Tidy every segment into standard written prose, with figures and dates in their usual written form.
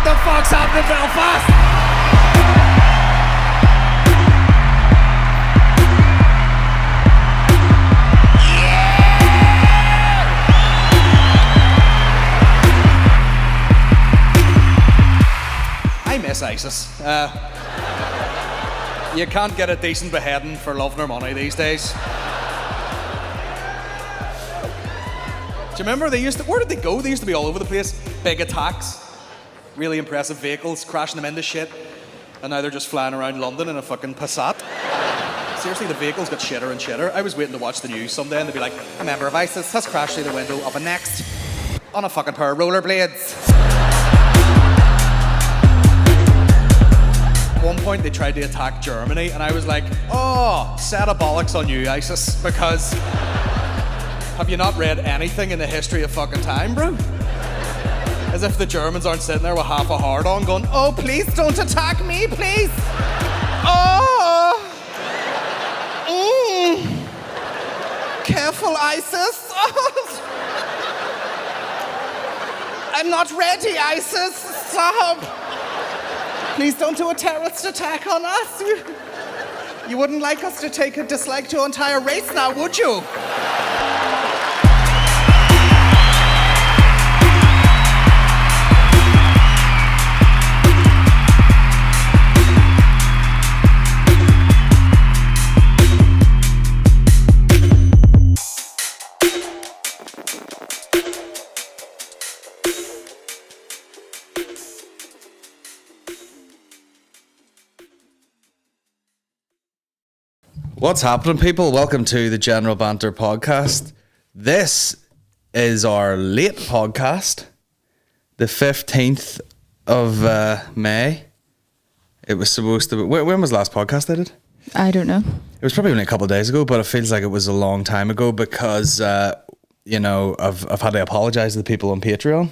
What the fuck's happening in Belfast? I miss ISIS. You can't get a decent beheading for loving their money these days. Do you remember where did they go? They used to be all over the place. Big attacks, really impressive vehicles, crashing them into shit. And now they're just flying around London in a fucking Passat. Seriously, the vehicles got shitter and shitter. I was waiting to watch the news someday and they'd be like, a member of ISIS has crashed through the window of a Next on a fucking pair of rollerblades. At one point they tried to attack Germany and I was like, oh, set a bollocks on you, ISIS, because have you not read anything in the history of fucking time, bro? As if the Germans aren't sitting there with half a hard on going, oh, please don't attack me, please. Oh. Careful, ISIS. I'm not ready, ISIS. Stop. Please don't do a terrorist attack on us. You wouldn't like us to take a dislike to your entire race now, would you? What's happening, people? Welcome to the General Banter Podcast. This is our late podcast, the 15th of May. It was supposed to be... When was the last podcast I did? I don't know. It was probably only a couple of days ago, but it feels like it was a long time ago because, you know, I've had to apologise to the people on Patreon.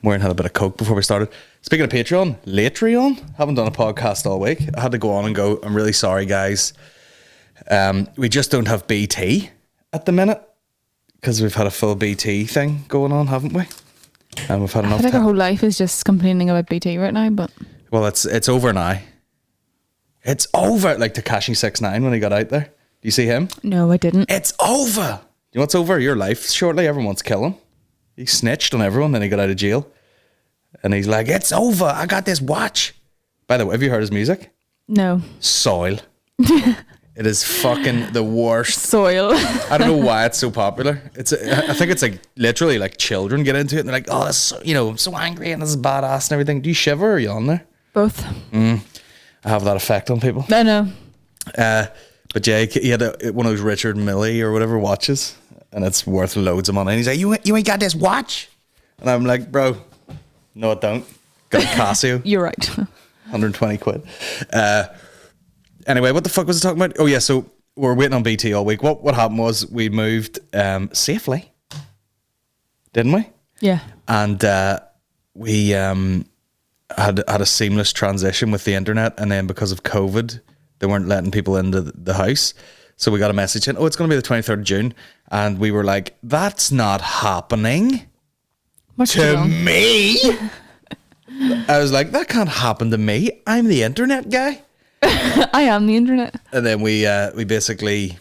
Warren had a bit of coke before we started. Speaking of Patreon, Latreon, haven't done a podcast all week. I had to go on and go, I'm really sorry, guys. We just don't have BT at the minute because we've had a full BT thing going on, haven't we? And we've had enough. I think our whole life is just complaining about BT right now, but well, it's over now. It's over. Like Tekashi 6ix9ine when he got out there. Do you see him? no, I didn't. It's over. You know what's over? Your life shortly. Everyone wants to kill him. He snitched on everyone, then he got out of jail. And he's like, it's over. I got this watch. By the way, have you heard his music? No. Soil. It is fucking the worst. Soil. I don't know why it's so popular. I think it's like literally like children get into it and they're like, oh, this is so, you know, I'm so angry and this is badass and everything. Do you shiver or are you on there? Both. I have that effect on people. I know. But Jake, he had one of those Richard Mille or whatever watches and it's worth loads of money. And he's like, you ain't got this watch? And I'm like, bro, no, I don't. Got a Casio. You're right. 120 quid. Anyway, what the fuck was I talking about? Oh yeah, so we're waiting on BT all week. What happened was we moved safely, didn't we? Yeah. And we had a seamless transition with the internet, and then because of COVID, they weren't letting people into the house. So we got a message in, oh, it's going to be the 23rd of June. And we were like, that's not happening to me. I was like, that can't happen to me. I'm the internet guy. I am the internet. And then we basically,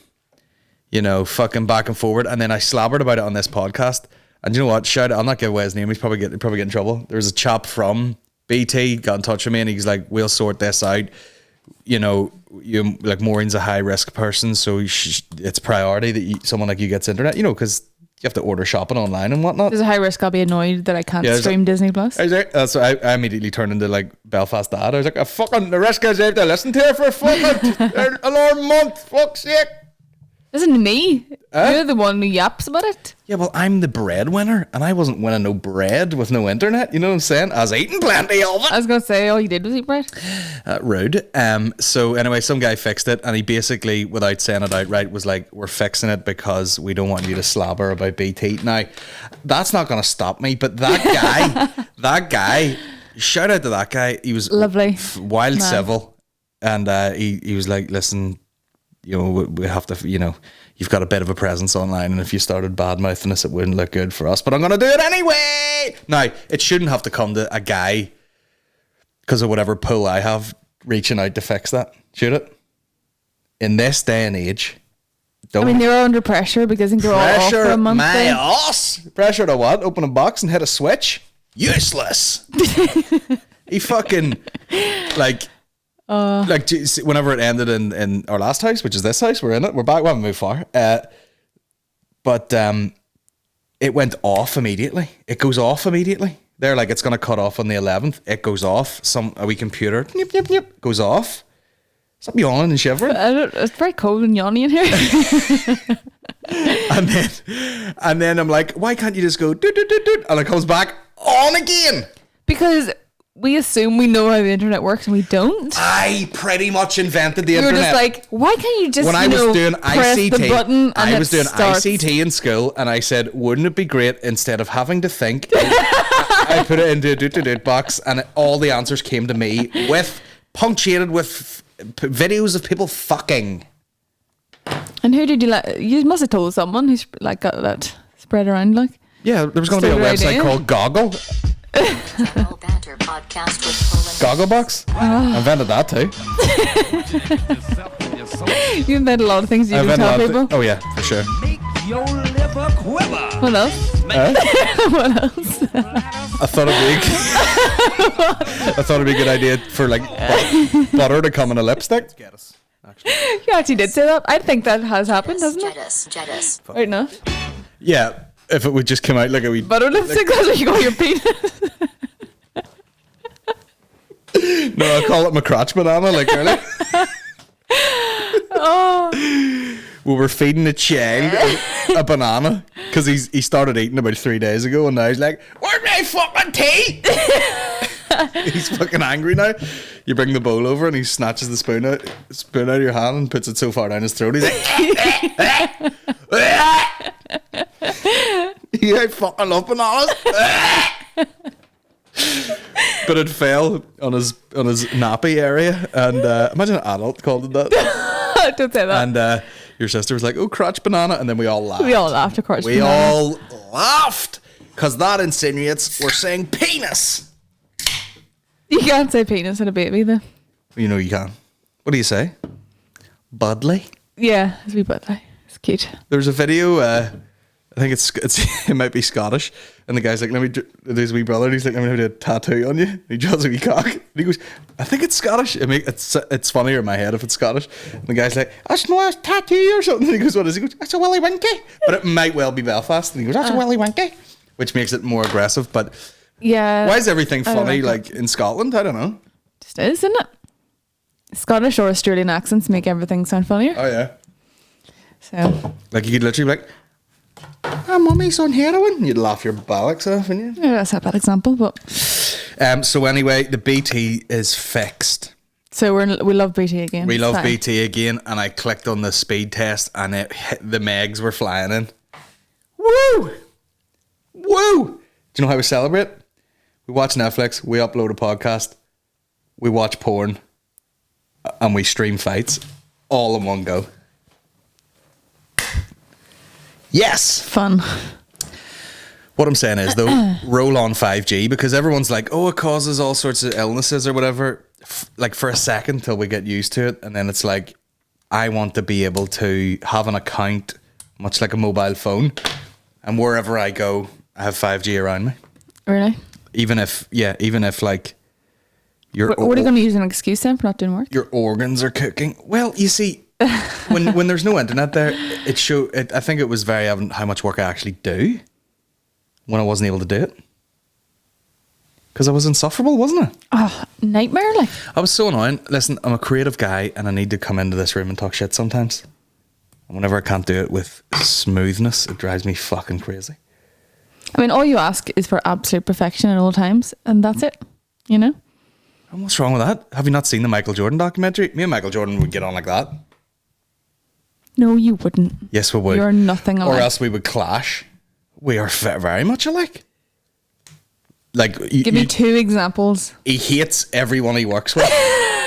you know, fucking back and forward. And then I slobbered about it on this podcast. And you know what? Shout out, I'll not give away his name. He's probably get in trouble. There's a chap from BT got in touch with me and he's like, we'll sort this out. You know, Maureen's a high risk person, so it's priority that someone like you gets internet. You know, because you have to order shopping online and whatnot. There's a high risk I'll be annoyed that I can't stream Disney Plus. So I immediately turned into like Belfast dad. I was like, the risk is I have to listen to her for a fucking alarm month. Fuck's sake. Isn't me? You're the one who yaps about it. Yeah, well, I'm the breadwinner, and I wasn't winning no bread with no internet. You know what I'm saying? I was eating plenty of it. I was going to say, all you did was eat bread. Rude. So anyway, some guy fixed it, and he basically, without saying it outright, was like, we're fixing it because we don't want you to slobber about BT. Now, that's not going to stop me, but that guy, shout out to that guy. He was lovely, wild civil, and he was like, listen, we have to, you've got a bit of a presence online, and if you started bad mouthing us, it wouldn't look good for us. But I'm gonna do it anyway. Now, it shouldn't have to come to a guy because of whatever pull I have reaching out to fix that, should it? In this day and age, they're under pressure because they're all off for a month. My ass. Pressure to what? Open a box and hit a switch? Useless. He fucking whenever it ended in our last house, which is this house, we're in it. We're back. We haven't moved far. But it went off immediately. It goes off immediately. They're like, it's going to cut off on the 11th. It goes off. A wee computer goes off. Stop yawning and shivering. It's very cold and yawny in here. and then I'm like, why can't you just go doot, doot, doot, doot, and it comes back on again? Because we assume we know how the internet works and we don't. I pretty much invented the internet. You're just like, why can't you just when I was doing press ICT, the button and I was doing starts. ICT in school, and I said, wouldn't it be great instead of having to think? I put it into a doot box, and all the answers came to me punctuated with videos of people fucking. And who did you let? You must have told someone who's got that spread around Yeah, there was going to be a website called Goggle. General Banter Podcast with Colin Gogglebox? I invented that too. You invented a lot of things you didn't tell people. Oh yeah, for sure. Make your liver quiver. What else? What else? I thought it'd be a good idea for butter to come in a lipstick. You actually did say that. I think that has happened, hasn't it? Gedis. Right now. Yeah, if it would just come out like a wee Butter lipstick, that's what you got your penis. No, I call it my crotch banana like earlier. We were feeding a child a banana because he started eating about 3 days ago, and now he's like, where's my fucking tea? He's fucking angry now. You bring the bowl over and he snatches the spoon out of your hand and puts it so far down his throat. He's like, I fucking love bananas. But it fell on his nappy area, and imagine an adult called it that. Don't say that. And your sister was like, "Oh, crotch banana," and then we all laughed. We all laughed, of course. We all laughed because that insinuates we're saying penis. You can't say penis in a baby, though. You know you can. What do you say? Budley. Yeah, it's a wee budley. It's cute. There's a video. I think it might be Scottish, and the guy's like, there's a wee brother, and he's like, let me do a tattoo on you. And he draws a wee cock, and he goes, I think it's Scottish. It's funnier in my head if it's Scottish. And the guy's like, that's not a tattoo or something. And he goes, what is it? He goes, that's a willy winky. But it might well be Belfast. And he goes, that's a willy winky, which makes it more aggressive. But yeah, why is everything funny in Scotland? I don't know. Just is, isn't it? Scottish or Australian accents make everything sound funnier. Oh yeah. So like you could literally be like, mummy's on heroin. You'd laugh your bollocks off, wouldn't you? yeah, that's a bad example, but So anyway, the BT is fixed. so we love BT again. We It's love fine. BT again, and I clicked on the speed test, and the megs were flying in. Woo! Woo! Do you know how we celebrate? We watch Netflix, we upload a podcast, we watch porn, and we stream fights all in one go. Yes! Fun. What I'm saying is, though, roll on 5G, because everyone's like, oh, it causes all sorts of illnesses or whatever, like for a second till we get used to it. And then it's like, I want to be able to have an account, much like a mobile phone. And wherever I go, I have 5G around me. Really? Even if like, your What are you going to use an excuse then for not doing work? your organs are cooking. Well, you see, when there's no internet there, I think it was very evident how much work I actually do when I wasn't able to do it. Because I was insufferable, wasn't I? Oh, nightmare like. I was so annoying. Listen, I'm a creative guy and I need to come into this room and talk shit sometimes. And whenever I can't do it with smoothness, it drives me fucking crazy. I mean, all you ask is for absolute perfection at all times, and that's it. You know? And what's wrong with that? Have you not seen the Michael Jordan documentary? Me and Michael Jordan would get on like that. No, you wouldn't. Yes, we would. You're nothing alike. Or else we would clash. We are very much alike. Like, Give me two examples. he hates everyone he works with.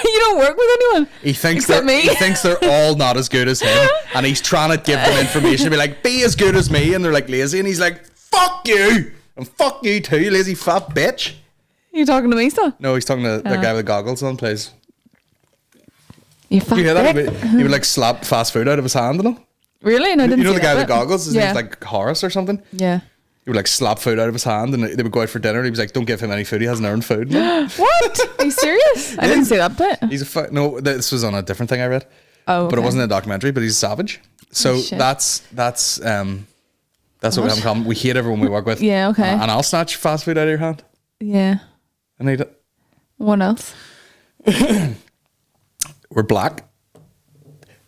You don't work with anyone. He thinks Except me. he thinks they're all not as good as him, and he's trying to give them information to be like, be as good as me, and they're like lazy, and he's like, fuck you, and fuck you too, you lazy fat bitch. You talking to me still? No, he's talking to the guy with the goggles on, please. You fat You hear that? prick. He would like slap fast food out of his hand, and all. Really? No, I didn't You know see the guy that with the bit. goggles? His name's like Horace or something. Yeah. He would like slap food out of his hand, and they would go out for dinner, and he was like, don't give him any food, he hasn't earned food. What? Are you serious? I didn't see that bit. He's no, this was on a different thing I read. Oh, But it okay. wasn't a documentary, but he's a savage. So shit. that's what we have in common. We hate everyone we work with. Yeah, okay. And I'll snatch fast food out of your hand Yeah. and eat it. What else? We're black.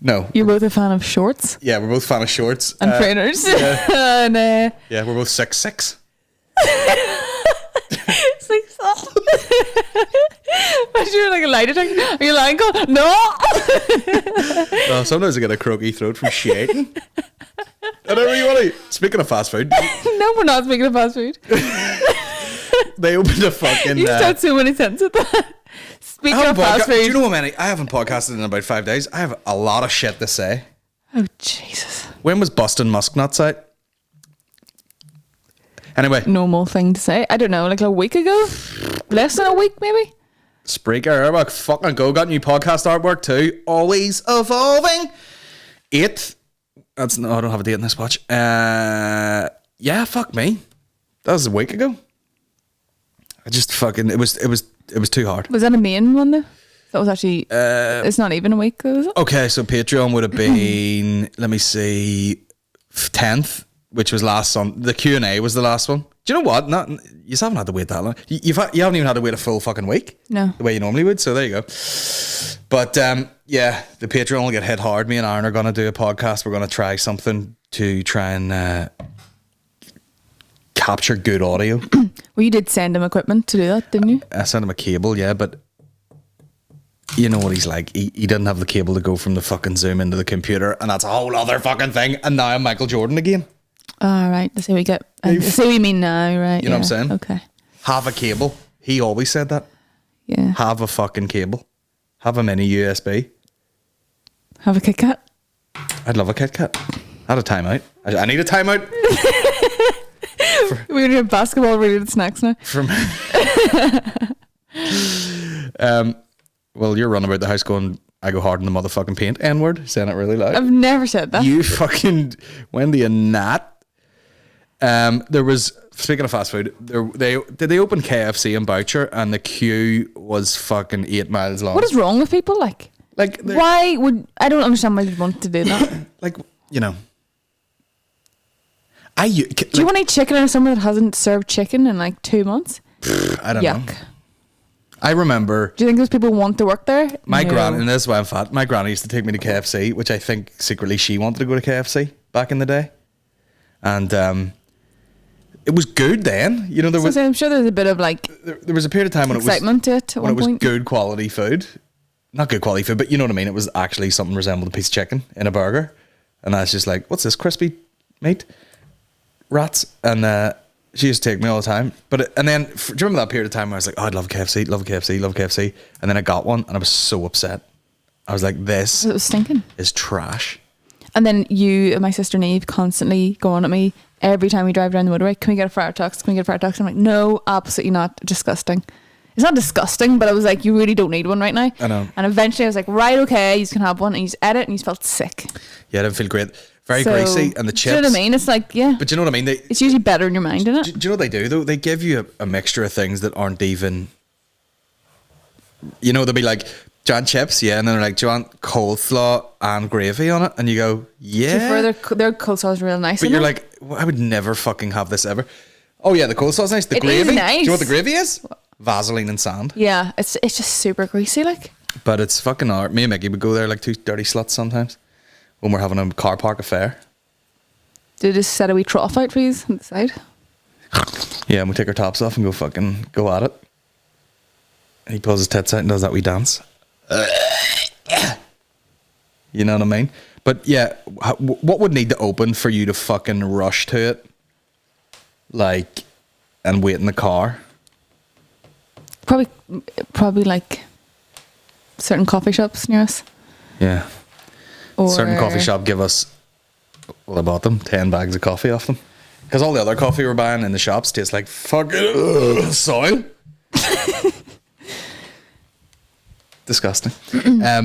No. You're both a fan of shorts Yeah, we're both fan of shorts. and trainers. and Yeah, we're both 6'6". it's like, imagine you're like a lie detector. Are you lying? Go, no. Sometimes I get a croaky throat from shaking. Whatever you want to. Speaking of fast food, No, we're not speaking of fast food. they opened a fucking. You start so many sentences with that. Speaking of fast Do you food. know how many? I haven't podcasted in about 5 days. I have a lot of shit to say. Oh, Jesus. When was Bustin' Musknuts out? Anyway, Normal thing to say. I don't know, like a week ago? Less than a week, maybe? Spreaker, Airbag, fucking go. Got new podcast artwork too. Always evolving. 8th. That's no, I don't have a date in this watch. Yeah, fuck me. That was a week ago. I just fucking it was too hard. Was that a main one though? That was actually it's not even a week though, is it? Okay, so Patreon would have been let me see 10th, which was last Sunday. The Q&A was the last one. Do you know what? Not you haven't had to wait that long. You haven't even had to wait a full fucking week. No. The way you normally would. So there you go. But yeah, the Patreon will get hit hard. Me and Aaron are going to do a podcast. We're going to try something to try and capture good audio. Well, you did send him equipment to do that, didn't you? I sent him a cable, yeah, but you know what he's like. He didn't have the cable to go from the fucking Zoom into the computer, and that's a whole other fucking thing. And now I'm Michael Jordan again. All right, I see what you get. I see what you mean now, right? You know what I'm saying? Okay. Have a cable. He always said that. Yeah. Have a fucking cable. Have a mini USB. Have a Kit Kat. I'd love a Kit Kat. I had a timeout. I need a timeout. We're doing basketball related snacks now. From well, you're running about the house going, I go hard in the motherfucking paint. N-word, saying it really loud. I've never said that. You fucking Wendy and Nat. There was, speaking of fast food, they open KFC in Boucher, and the queue was fucking 8 miles long. What is wrong with people? Like they're- why would I don't understand why you'd want to do that. like, you know, Do you want to eat chicken out of someone that hasn't served chicken in like 2 months? I don't know. Yuck. I remember Do you think those people want to work there? my No. granny, and this is why I'm fat. My granny used to take me to KFC, which I think secretly she wanted to go to KFC back in the day, and it was good then. You know, there was So I'm sure there's a bit of like there was a period of time when excitement to it at when it one was point. good quality food. Not good quality food, but you know what I mean. It was actually something resembled a piece of chicken in a burger, and I was just like, "What's this crispy meat? Rats!" And she used to take me all the time. But and then do you remember that period of time where I was like, "Oh, I'd love KFC, love KFC, love KFC," and then I got one, and I was so upset. I was like, "This It was stinking. is trash." And then you and my sister Neve constantly go on at me every time we drive down the motorway. Can we get a fryer tux? Can we get a fryer tux? I'm like, no, absolutely not. Disgusting. It's not disgusting, but I was like, you really don't need one right now. I know. And eventually I was like, right, okay, you can have one. And you just ate it and you felt sick. Yeah, I didn't feel great. Very So, greasy, and the chips. Do you know what I mean? It's like, yeah. But you know what I mean? It's usually better in your mind, isn't it? Do you know what they do though? They give you a mixture of things that aren't even. You know, they'll be like, "Do you want chips?" Yeah, and then they're like, "Do you want coleslaw and gravy on it?" And you go, "Yeah." To be fair, their coleslaw is real nice. But isn't you're it? like, well, I would never fucking have this ever. Oh yeah, the coleslaw's nice. The It is gravy. nice. Do you know what the gravy is? Vaseline and sand. yeah, it's just super greasy, like. But it's fucking art. Me and Mickey would go there like two dirty sluts sometimes when we're having a car park affair. Do they just set a wee trough out for you on the side? Yeah, and we take our tops off and go at it. And he pulls his tits out and does that wee dance. You know what I mean? But yeah, what would need to open for you to fucking rush to it? Like, and wait in the car? Probably like certain coffee shops near us. Yeah. Or Certain coffee shop give us, well, I bought them 10 bags of coffee off them because all the other coffee we're buying in the shops tastes like fucking soil. Disgusting. I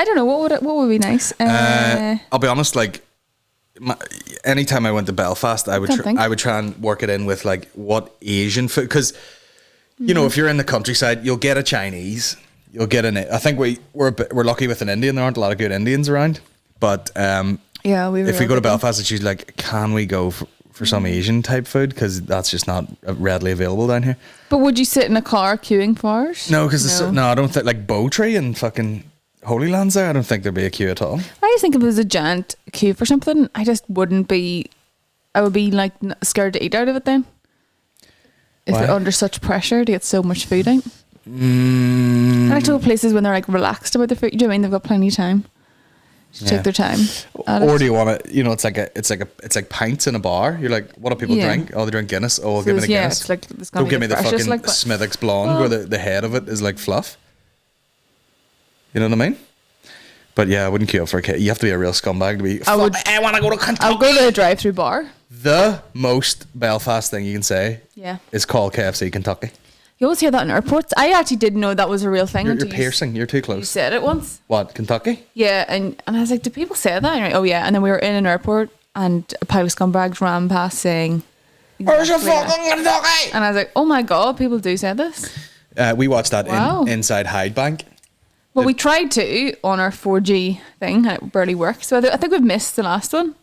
don't know what would be nice. I'll be honest, like anytime I went to Belfast, I would try and work it in with like what Asian food, because you know, if you're in the countryside, you'll get a Chinese, you'll get an. I think we're lucky with an Indian. There aren't a lot of good Indians around, but yeah, if we go to Belfast, it's usually like, can we go for some Asian type food, because that's just not readily available down here. But would you sit in a car queuing for it? No, because I don't think, like Bowtree and fucking Holy Land's there, I don't think there'd be a queue at all. I just think if it was a giant queue for something, I just wouldn't be. I would be like scared to eat out of it then. If Why? you're under such pressure to get so much food out. I like to go places when they're like relaxed about their food. Do you know what I mean? They've got plenty of time. Just take their time. Or do you want to? You know, it's like pints in a bar. You're like, what do people drink? Oh, they drink Guinness. Oh, give me the Guinness. It's like, it's don't give me the fucking like, Smithwick's Blonde where the head of it is like fluff. You know what I mean? But yeah, I wouldn't queue up for a kid. You have to be a real scumbag to be. I want to go to Kentucky. I'll go to a drive-through bar. The most Belfast thing you can say, is call KFC Kentucky. You always hear that in airports. I actually didn't know that was a real thing. You're piercing. You're too close. You said it once. What, Kentucky? Yeah, and I was like, do people say that? And you're like, oh yeah. And then we were in an airport, and a pile of scumbags ran past saying, "Where's your fucking Kentucky?" And I was like, oh my god, people do say this. We watched that inside Hyde Bank. Well, we tried to on our 4G thing, and it barely worked. So I think we've missed the last one.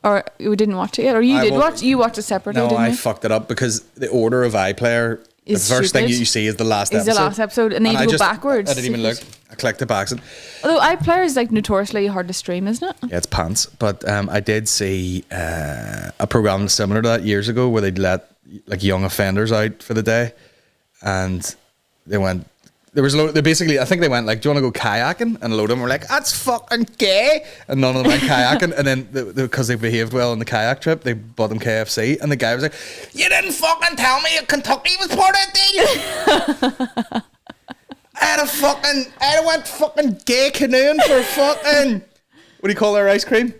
Or we didn't watch it yet. Or you watched it separately, no, didn't you? I fucked it up because the order of iPlayer, the first thing you see is the last episode. Is the last episode, and then you go backwards. I didn't even look. I clicked it back. Although iPlayer is like notoriously hard to stream, isn't it? Yeah, it's pants. But I did see a program similar to that years ago where they'd let like young offenders out for the day, and they went. There was they basically, I think they went like, do you want to go kayaking? And a load of them were like, that's fucking gay. And none of them went kayaking. And then because they behaved well on the kayak trip, they bought them KFC. And the guy was like, you didn't fucking tell me Kentucky was part of the deal. I went fucking gay canoeing for fucking, what do you call their ice cream?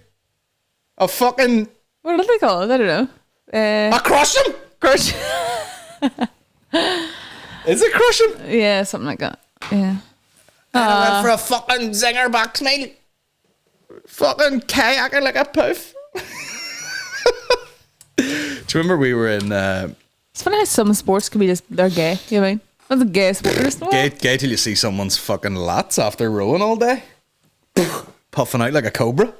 A fucking. What do they call it? I don't know. A crush 'em? Crush. Is it crushing? Yeah, something like that. Yeah. I went for a fucking zinger box meal. Fucking kayaking like a poof. Do you remember we were in... it's funny how some sports can be just... They're gay, you know what I mean? That's a gay sport. Gay till you see someone's fucking lats after rowing all day. Puffing out like a cobra.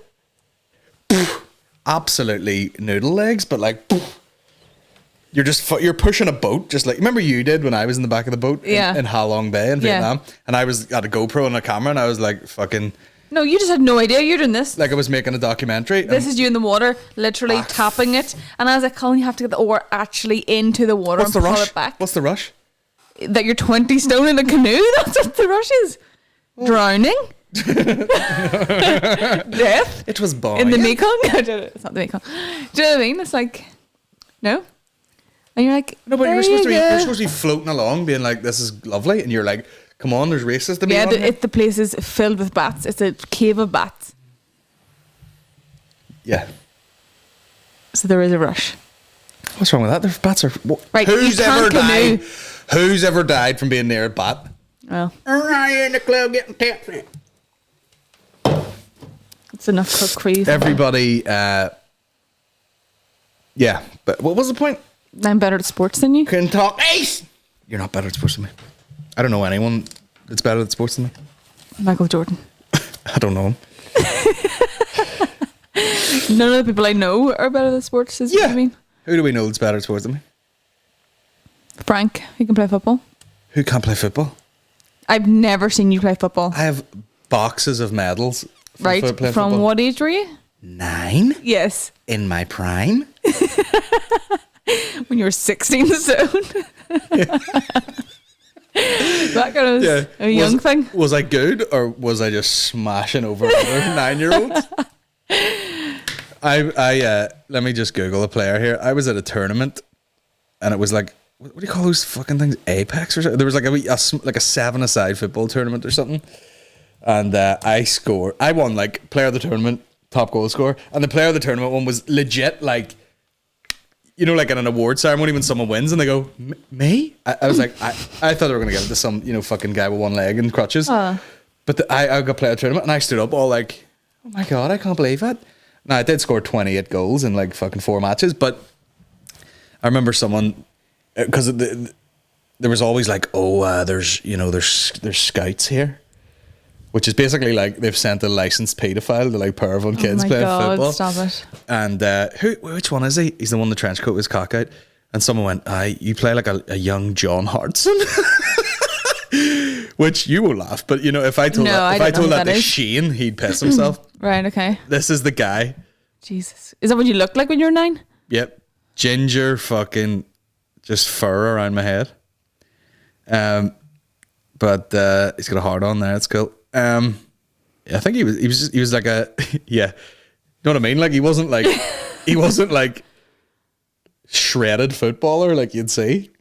Absolutely noodle legs, but like... You're pushing a boat, just like, remember you did when I was in the back of the boat in Ha Long Bay in Vietnam, and I was at a GoPro and a camera, and I was like fucking. No, you just had no idea you're doing this. Like I was making a documentary. This is you in the water, literally tapping it, and I was like, Colin, you have to get the oar actually into the water and pull it back. What's the rush? That you're 20 stone in a canoe. That's what the rush is. Drowning. Death. It was boring. In the Mekong. It's not the Mekong. Do you know what I mean? It's like, no. And you're like, no, but you're supposed to be floating along, being like, this is lovely, and you're like, come on, there's races to be on. Yeah, the place is filled with bats. It's a cave of bats. Yeah. So there is a rush. What's wrong with that? The bats are. Right. Who's ever died from being near a bat? Well, are you in the club getting tipsy? it's enough cook for you. Everybody. Yeah, but what was the point? I'm better at sports than you. Kentucky. You're not better at sports than me. I don't know anyone that's better at sports than me. Michael Jordan. I don't know him. None of the people I know are better at sports, is what I mean. Who do we know that's better at sports than me? Frank, who can play football. Who can't play football? I've never seen you play football. I have boxes of medals. Right. From football. What age were you? 9? Yes. In my prime? When you were 16 stone. That kind of a young thing. Was I good, or was I just smashing over other 9-year-olds? I let me just Google a player here. I was at a tournament, and it was like, what do you call those fucking things? Apex or something? There was like a 7-a-side football tournament or something, and I won like player of the tournament, top goal scorer, and the player of the tournament one was legit like, you know, like at an award ceremony when someone wins and they go, me? I was like, I thought they were going to give it to some, you know, fucking guy with one leg and crutches. But I got player of the tournament and I stood up all like, oh my God, I can't believe it. Now, I did score 28 goals in like fucking 4 matches, but I remember someone, because there was always like, there's scouts here. Which is basically like they've sent a licensed paedophile to like perv on kids playing football. Stop it. And which one is he? He's the one in the trench coat with his cock out. And someone went, you play like a young John Hartson. Which you will laugh, but you know, if I told that to Shane, he'd piss himself. Right, okay. This is the guy. Jesus. Is that what you looked like when you were 9? Yep. Ginger fucking just fur around my head. But he's got a heart on there, it's cool. Yeah, I think he was like a yeah. You know what I mean? Like he wasn't like shredded footballer like you'd see.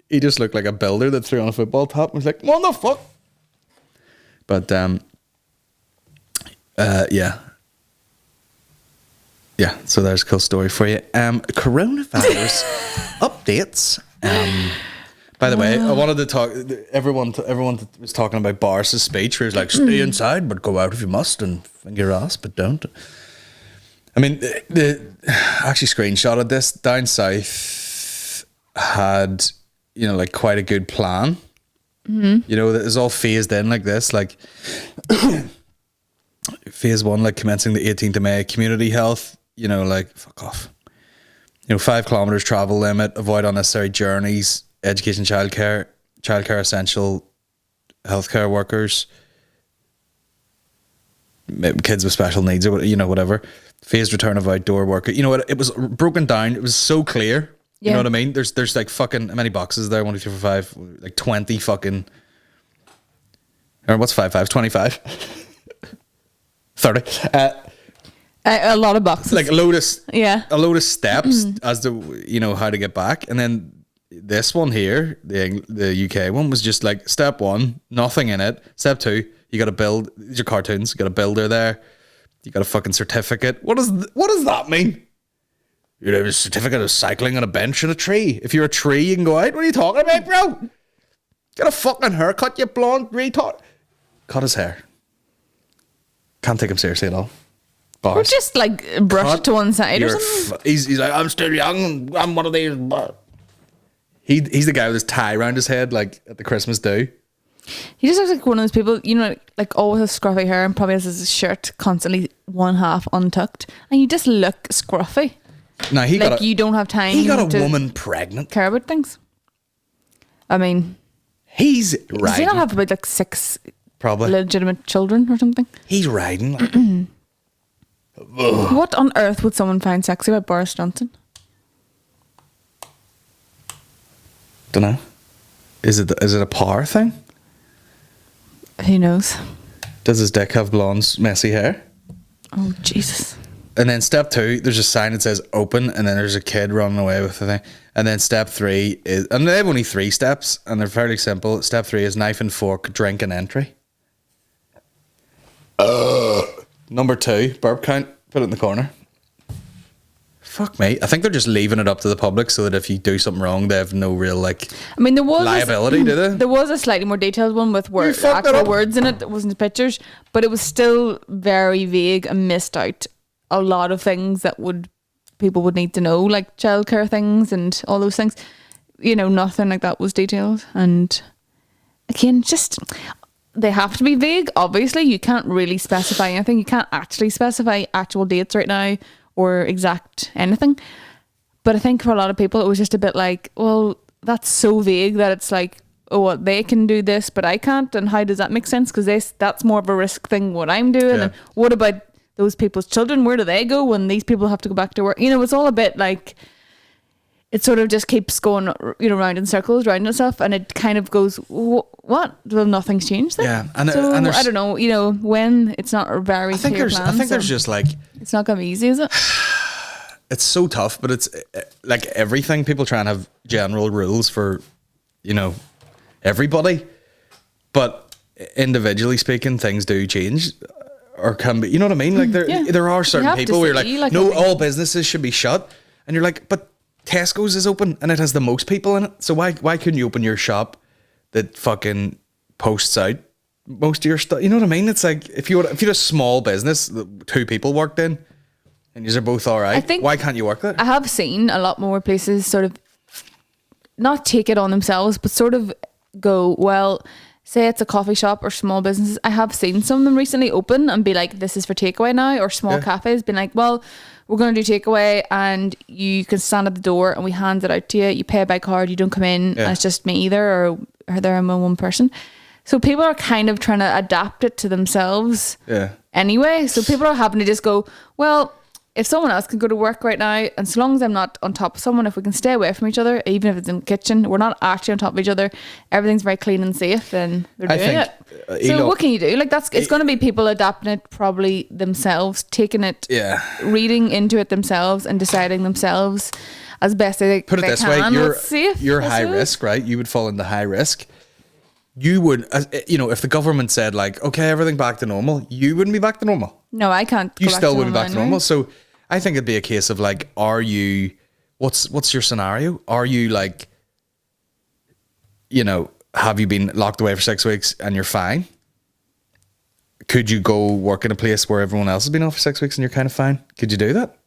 He just looked like a builder that threw on a football top and was like, what the fuck? But yeah. Yeah, so there's a cool story for you. Coronavirus updates. By the way, I wanted to talk. Everyone was talking about Boris's speech, where he's like, "Stay inside, but go out if you must, and finger your ass, but don't." I mean, I actually screenshotted this. Down south had, you know, like quite a good plan. You know, that is all phased in like this, like phase 1, like commencing the 18th of May, community health. You know, like fuck off. You know, 5 kilometers travel limit, avoid unnecessary journeys. Education, childcare essential, healthcare workers, kids with special needs, or you know, whatever. Phased return of outdoor work. You know what? It was broken down. It was so clear. You know what I mean? There's like fucking how many boxes there? 1, 2, 3, 4, 5, like 20 fucking. Or what's 5 5? 25. 30. A lot of boxes. Like a load of steps Mm-hmm. as to, you know, how to get back, and then. This one here, the UK one, was just like step 1, nothing in it. Step 2, you got to build. These are cartoons. You got a builder there. You got a fucking certificate. What does that mean? You have a certificate of cycling on a bench in a tree. If you're a tree, you can go out. What are you talking about, bro? Get a fucking haircut, you blonde retard. Cut his hair. Can't take him seriously at all. Or just like brush to one side or something. He's like, I'm still young. I'm one of these. He's the guy with his tie around his head, like at the Christmas do. He just looks like one of those people, you know, like always has scruffy hair and probably has his shirt constantly one half untucked, and you just look scruffy. No, you don't have time. He got a woman pregnant. Care about things. I mean, he's riding. Does he not have about like 6 probably legitimate children or something? He's riding. Like, what on earth would someone find sexy about Boris Johnson? Don't know. Is it a power thing? Who knows? Does his dick have blonde, messy hair? Oh Jesus! And then step 2, there's a sign that says open, and then there's a kid running away with the thing. And then step 3 is, and they have only 3 steps, and they're fairly simple. Step 3 is knife and fork, drink and entry. Number 2, burp count, put it in the corner. Fuck me. I think they're just leaving it up to the public so that if you do something wrong, they have no real like. I mean, there was liability, do they? There was a slightly more detailed one with actual words in it. That wasn't pictures, but it was still very vague and missed out a lot of things that people would need to know, like childcare things and all those things. You know, nothing like that was detailed. And again, just they have to be vague. Obviously, you can't really specify anything. You can't actually specify actual dates right now or exact anything. But I think for a lot of people, it was just a bit like, well, that's so vague that it's like, oh, well, they can do this, but I can't. And how does that make sense? Because that's more of a risk thing, what I'm doing. Yeah. And what about those people's children? Where do they go when these people have to go back to work? You know, it's all a bit like, it sort of just keeps going, you know, round in circles, round itself. And it kind of goes, what? Well, nothing's changed then. Yeah. And I don't know, you know, when it's not a very clear plan. I think there's just like... It's not going to be easy, is it? It's so tough, but it's like everything. People try and have general rules for, you know, everybody. But individually speaking, things do change or can be, you know what I mean? Like there are certain have to people where you're see, like, like, no, I think- all businesses should be shut. And you're like, but Tesco's is open and it has the most people in it. So why couldn't you open your shop that fucking posts out most of your stuff? You know what I mean? It's like, if you had a small business that 2 people worked in and you're both all right, I think why can't you work there? I have seen a lot more places sort of not take it on themselves, but sort of go, well, say it's a coffee shop or small businesses. I have seen some of them recently open and be like, this is for takeaway now, or small cafes being like, well, we're going to do takeaway and you can stand at the door and we hand it out to you. You pay by card, you don't come in and it's just me either, or there I'm one person. So people are kind of trying to adapt it to themselves anyway. So people are having to just go, well, if someone else can go to work right now, and so long as I'm not on top of someone, if we can stay away from each other, even if it's in the kitchen, we're not actually on top of each other, everything's very clean and safe, then they're doing it. So what can you do? Like it's going to be people adapting it probably themselves, taking it, reading into it themselves and deciding themselves as best they Put it they this can. way, It's safe, you're I high suppose. risk, right? You would fall into high risk. You would, if the government said like, okay, everything back to normal, you wouldn't be back to normal. No, I can't. You still wouldn't be back to anyway. normal. So I think it'd be a case of like, are you, what's your scenario? Are you like, have you been locked away for 6 weeks and you're fine? Could you go work in a place where everyone else has been off for 6 weeks and you're kind of fine? Could you do that?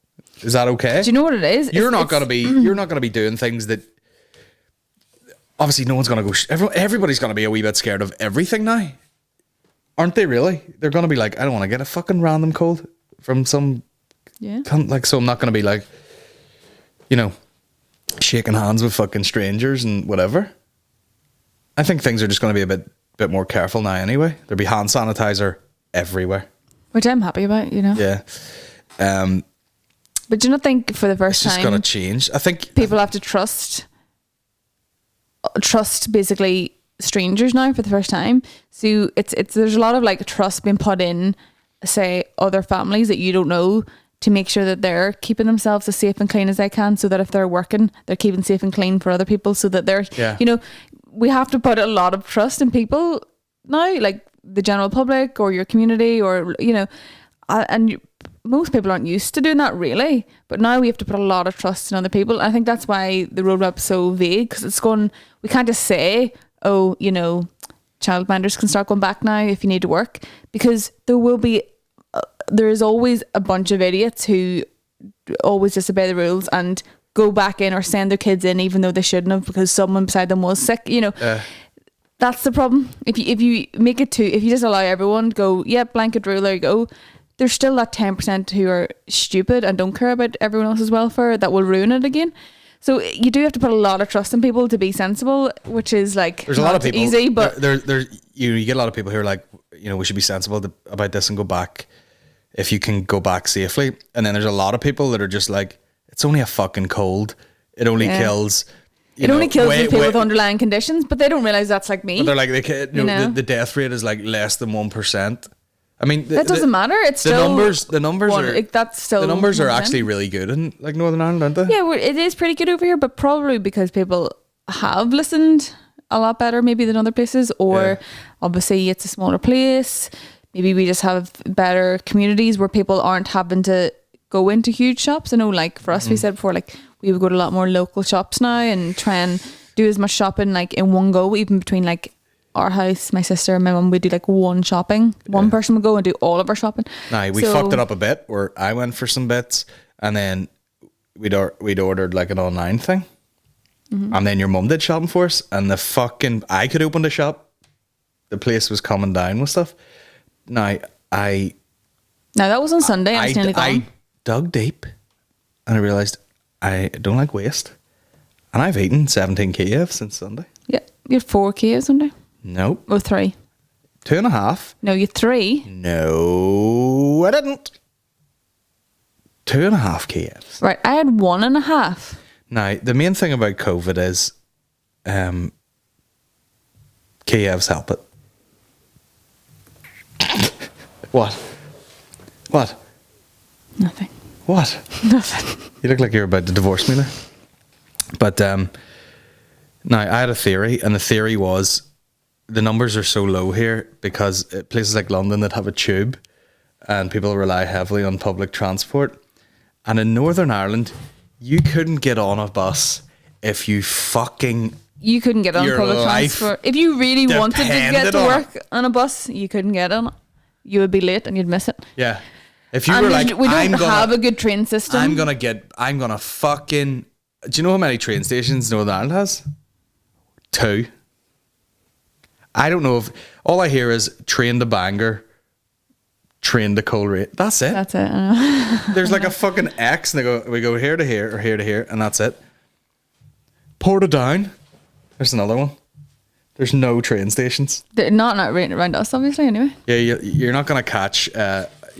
Is that okay? Do you know what it is? You're not going to be doing things that, obviously no one's going to go, everybody's going to be a wee bit scared of everything now. Aren't they really? They're going to be like, I don't want to get a fucking random cold from some cunt. Like, so I'm not going to be like, shaking hands with fucking strangers and whatever. I think things are just going to be a bit more careful now anyway. There'll be hand sanitizer everywhere. Which I'm happy about, Yeah. But do you not think for the first It's time... just going to change. I think... people have to trust basically strangers now for the first time. So it's there's a lot of like trust being put in, say, other families that you don't know, to make sure that they're keeping themselves as safe and clean as they can, so that if they're working, they're keeping safe and clean for other people, so that they're we have to put a lot of trust in people now, like the general public or your community, or most people aren't used to doing that really, but now we have to put a lot of trust in other people. I think that's why the roadmap's so vague, because we can't just say, oh, childminders can start going back now if you need to work, because there is always a bunch of idiots who always disobey the rules and go back in or send their kids in even though they shouldn't have, because someone beside them was sick. That's the problem. If you make it if you just allow everyone to go, blanket rule, there you go, there's still that 10% who are stupid and don't care about everyone else's welfare that will ruin it again. So you do have to put a lot of trust in people to be sensible, which is like, there's a lot of people easy, but you get a lot of people who are like, we should be sensible about this and go back if you can go back safely. And then there's a lot of people that are just like, it's only a fucking cold. It only kills. It only kills people with underlying conditions, but they don't realize that's like me. But they're like, the death rate is like less than 1%. I mean, that doesn't matter. It's the still numbers are that's still the numbers are 1%. actually really good in like Northern Ireland, aren't they? Yeah, it is pretty good over here, but probably because people have listened a lot better maybe than other places, or obviously it's a smaller place. Maybe we just have better communities where people aren't having to go into huge shops. I know, like for us, we said before, like we would go to a lot more local shops now and try and do as much shopping like in one go, even between like our house, my sister and my mum would do like one person would go and do all of our shopping. Nah, we fucked it up a bit where I went for some bits and then we'd ordered like an online thing, and then your mum did shopping for us, and I could open the shop, the place was coming down with stuff. Now that was on Sunday. I dug deep and I realised I don't like waste, and I've eaten 17 kf since Sunday. Yeah, you had 4 kg Sunday. Nope. Or 3. 2.5. No, you 3. No, I didn't. 2.5 kfs. Right, I had 1.5. Now, the main thing about COVID is kfs help it. What? Nothing. What? Nothing. You look like you're about to divorce me there. But now, I had a theory, and the theory was the numbers are so low here because places like London that have a tube and people rely heavily on public transport. And in Northern Ireland, you couldn't get on a bus if you couldn't get on Your public life transport. If you really wanted to get depended to on work on a bus, you couldn't get on it. You would be late and you'd miss it. Yeah. If you And were like, we don't have a good train system. I'm gonna fucking. Do you know how many train stations Northern Ireland has? 2. I don't know if all I hear is train to Bangor, train to Coleraine. That's it. That's it. I know. There's like a fucking X, and we go here to here or here to here, and that's it. Portadown. There's another one. There's no train stations. They're not around us, obviously. Anyway. Yeah, you're not gonna catch.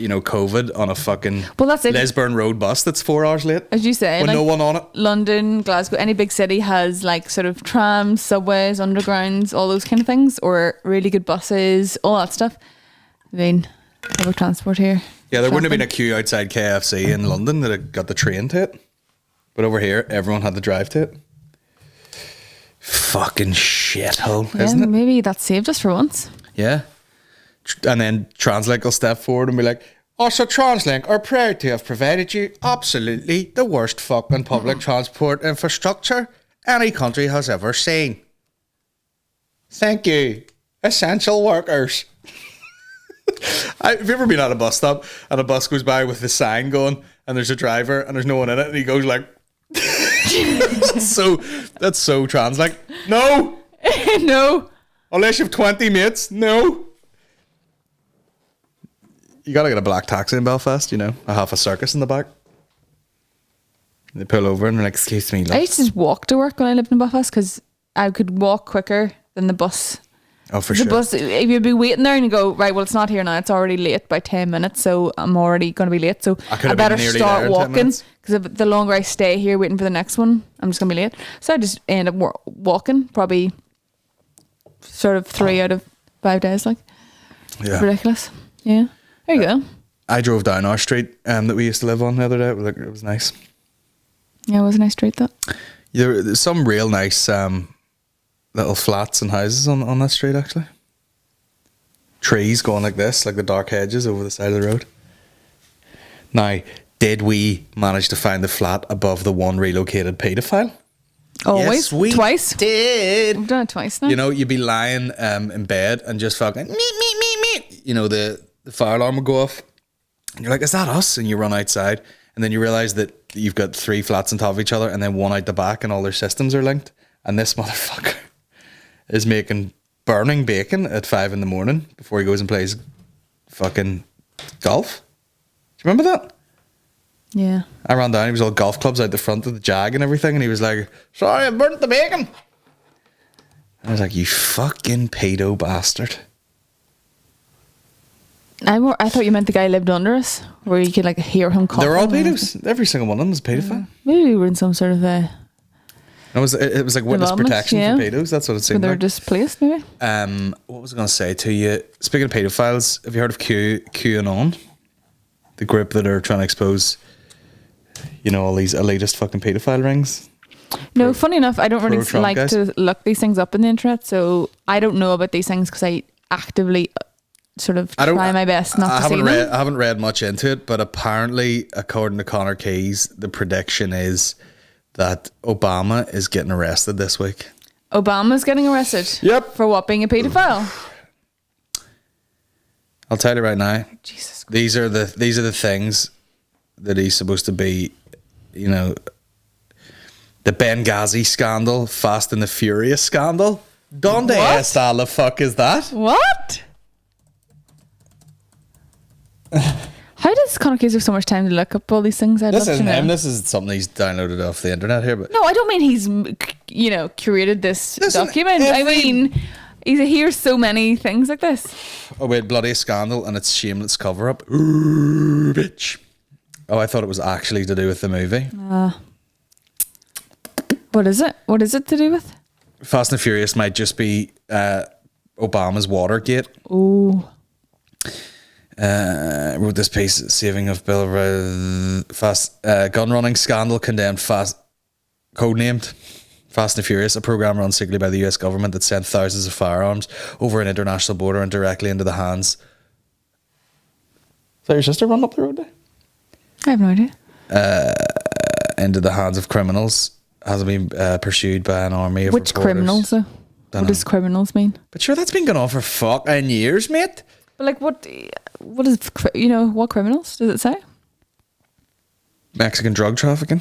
COVID on a fucking that's it. Lisburn Road bus that's 4 hours late. As you say, with like, no one on it. London, Glasgow, any big city has like sort of trams, subways, undergrounds, all those kind of things, or really good buses, all that stuff. I mean, public transport here. Yeah, there wouldn't have been a queue outside KFC in London that had got the train to it. But over here, everyone had to drive to it. Fucking shithole, isn't it? Maybe that saved us for once. Yeah. And then Translink will step forward and be like, so Translink are proud to have provided you absolutely the worst fucking public transport infrastructure any country has ever seen. Thank you, essential workers. Have you ever been at a bus stop and a bus goes by with the sign going and there's a driver and there's no one in it and he goes like, that's so Translink. No. No. Unless you have 20 mates. No. You gotta get a black taxi in Belfast, a half a circus in the back. They pull over and they're like, excuse me. Look. I used to just walk to work when I lived in Belfast because I could walk quicker than the bus. Oh, for the sure. Bus, if you'd be waiting there and you go, right, well, it's not here now. It's already late by 10 minutes, so I'm already going to be late. So I better start walking because the longer I stay here waiting for the next one, I'm just going to be late. So I just end up walking probably sort of 3 out of 5 days. Like, Yeah. ridiculous. Yeah. There you go. I drove down our street that we used to live on the other day. It was nice. Yeah, it was a nice street, that. There's some real nice little flats and houses on that street, actually. Trees going like this, like the dark hedges over the side of the road. Now, did we manage to find the flat above the one relocated paedophile? Always? Yes, we Twice? did. We've done it twice now. You'd be lying in bed and just fucking meet. The fire alarm would go off. And you're like, is that us? And you run outside. And then you realise that you've got 3 flats on top of each other and then one out the back and all their systems are linked. And this motherfucker is making burning bacon at 5 a.m. before he goes and plays fucking golf. Do you remember that? Yeah. I ran down, he was all golf clubs out the front of the Jag and everything, and he was like, sorry, I burnt the bacon. I was like, you fucking pedo bastard. I thought you meant the guy lived under us, where you could like hear him coughing. They were all pedos. Every single one of them was a pedophile. Maybe we were in some sort of It was like witness development, protection yeah. for pedos. That's what it where seemed they're like. displaced, maybe. What was I going to say to you? Speaking of pedophiles, have you heard of QAnon? The group that are trying to expose, all these elitist fucking pedophile rings. No, funny enough, I don't really pro-Trump like guys. to look these things up in the internet, so I don't know about these things because I actively sort of try my best not to see them. I haven't read much into it, but apparently, according to Connor Keys, the prediction is that Obama is getting arrested this week. Obama's getting arrested? Yep. For what, being a paedophile? I'll tell you right now. Jesus Christ. These are the things that he's supposed to be, the Benghazi scandal, Fast and the Furious scandal. Donde está la fuck is that? What? How does Connor Keys have so much time to look up all these things? I'd This love to isn't know. him. This is something he's downloaded off the internet here. But No, I don't mean he's, curated this Listen, document. I mean, he hears so many things like this. oh wait, bloody scandal and it's shameless cover up. Ooh, bitch. Oh, I thought it was actually to do with the movie. What is it? What is it to do with? Fast and Furious might just be Obama's Watergate. Oh. Wrote this piece, saving of Bill gun running scandal condemned fast, codenamed Fast and Furious, a program run secretly by the US government that sent thousands of firearms over an international border and directly into the hands. Is that your sister running up the road there? I have no idea. Into the hands of criminals, has been pursued by an army of Which reporters. criminals, though? What does criminals mean? But sure, that's been going on for fucking years, mate. But like, what is, what criminals does it say? Mexican drug trafficking.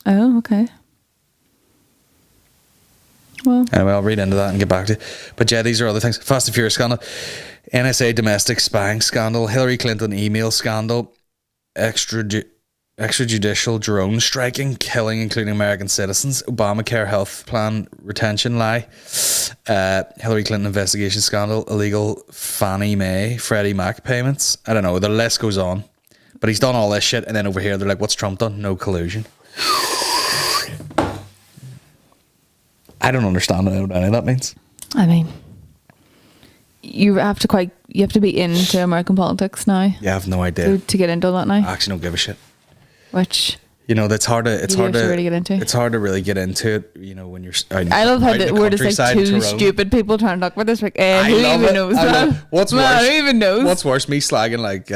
Oh, okay. Well, anyway, I'll read into that and get back to you. But yeah, these are other things. Fast and Furious scandal, NSA domestic spying scandal, Hillary Clinton email scandal, extrajudicial drone striking, killing including American citizens, Obamacare health plan retention lie, Hillary Clinton investigation scandal, illegal Fannie Mae, Freddie Mac payments. I don't know, the list goes on. But he's done all this shit, and then over here they're like, what's Trump done? No collusion. I don't understand what any of that means. I mean, you have to be into American politics now. Yeah, I have no idea. To get into all that now. I actually don't give a shit. Which, you know, it's hard to really get into. It's hard to really get into it, you know, when you're I love how we're just like two stupid people trying to talk about this. Like, who even knows that? What's worse? Who even knows? What's worse? Me slagging like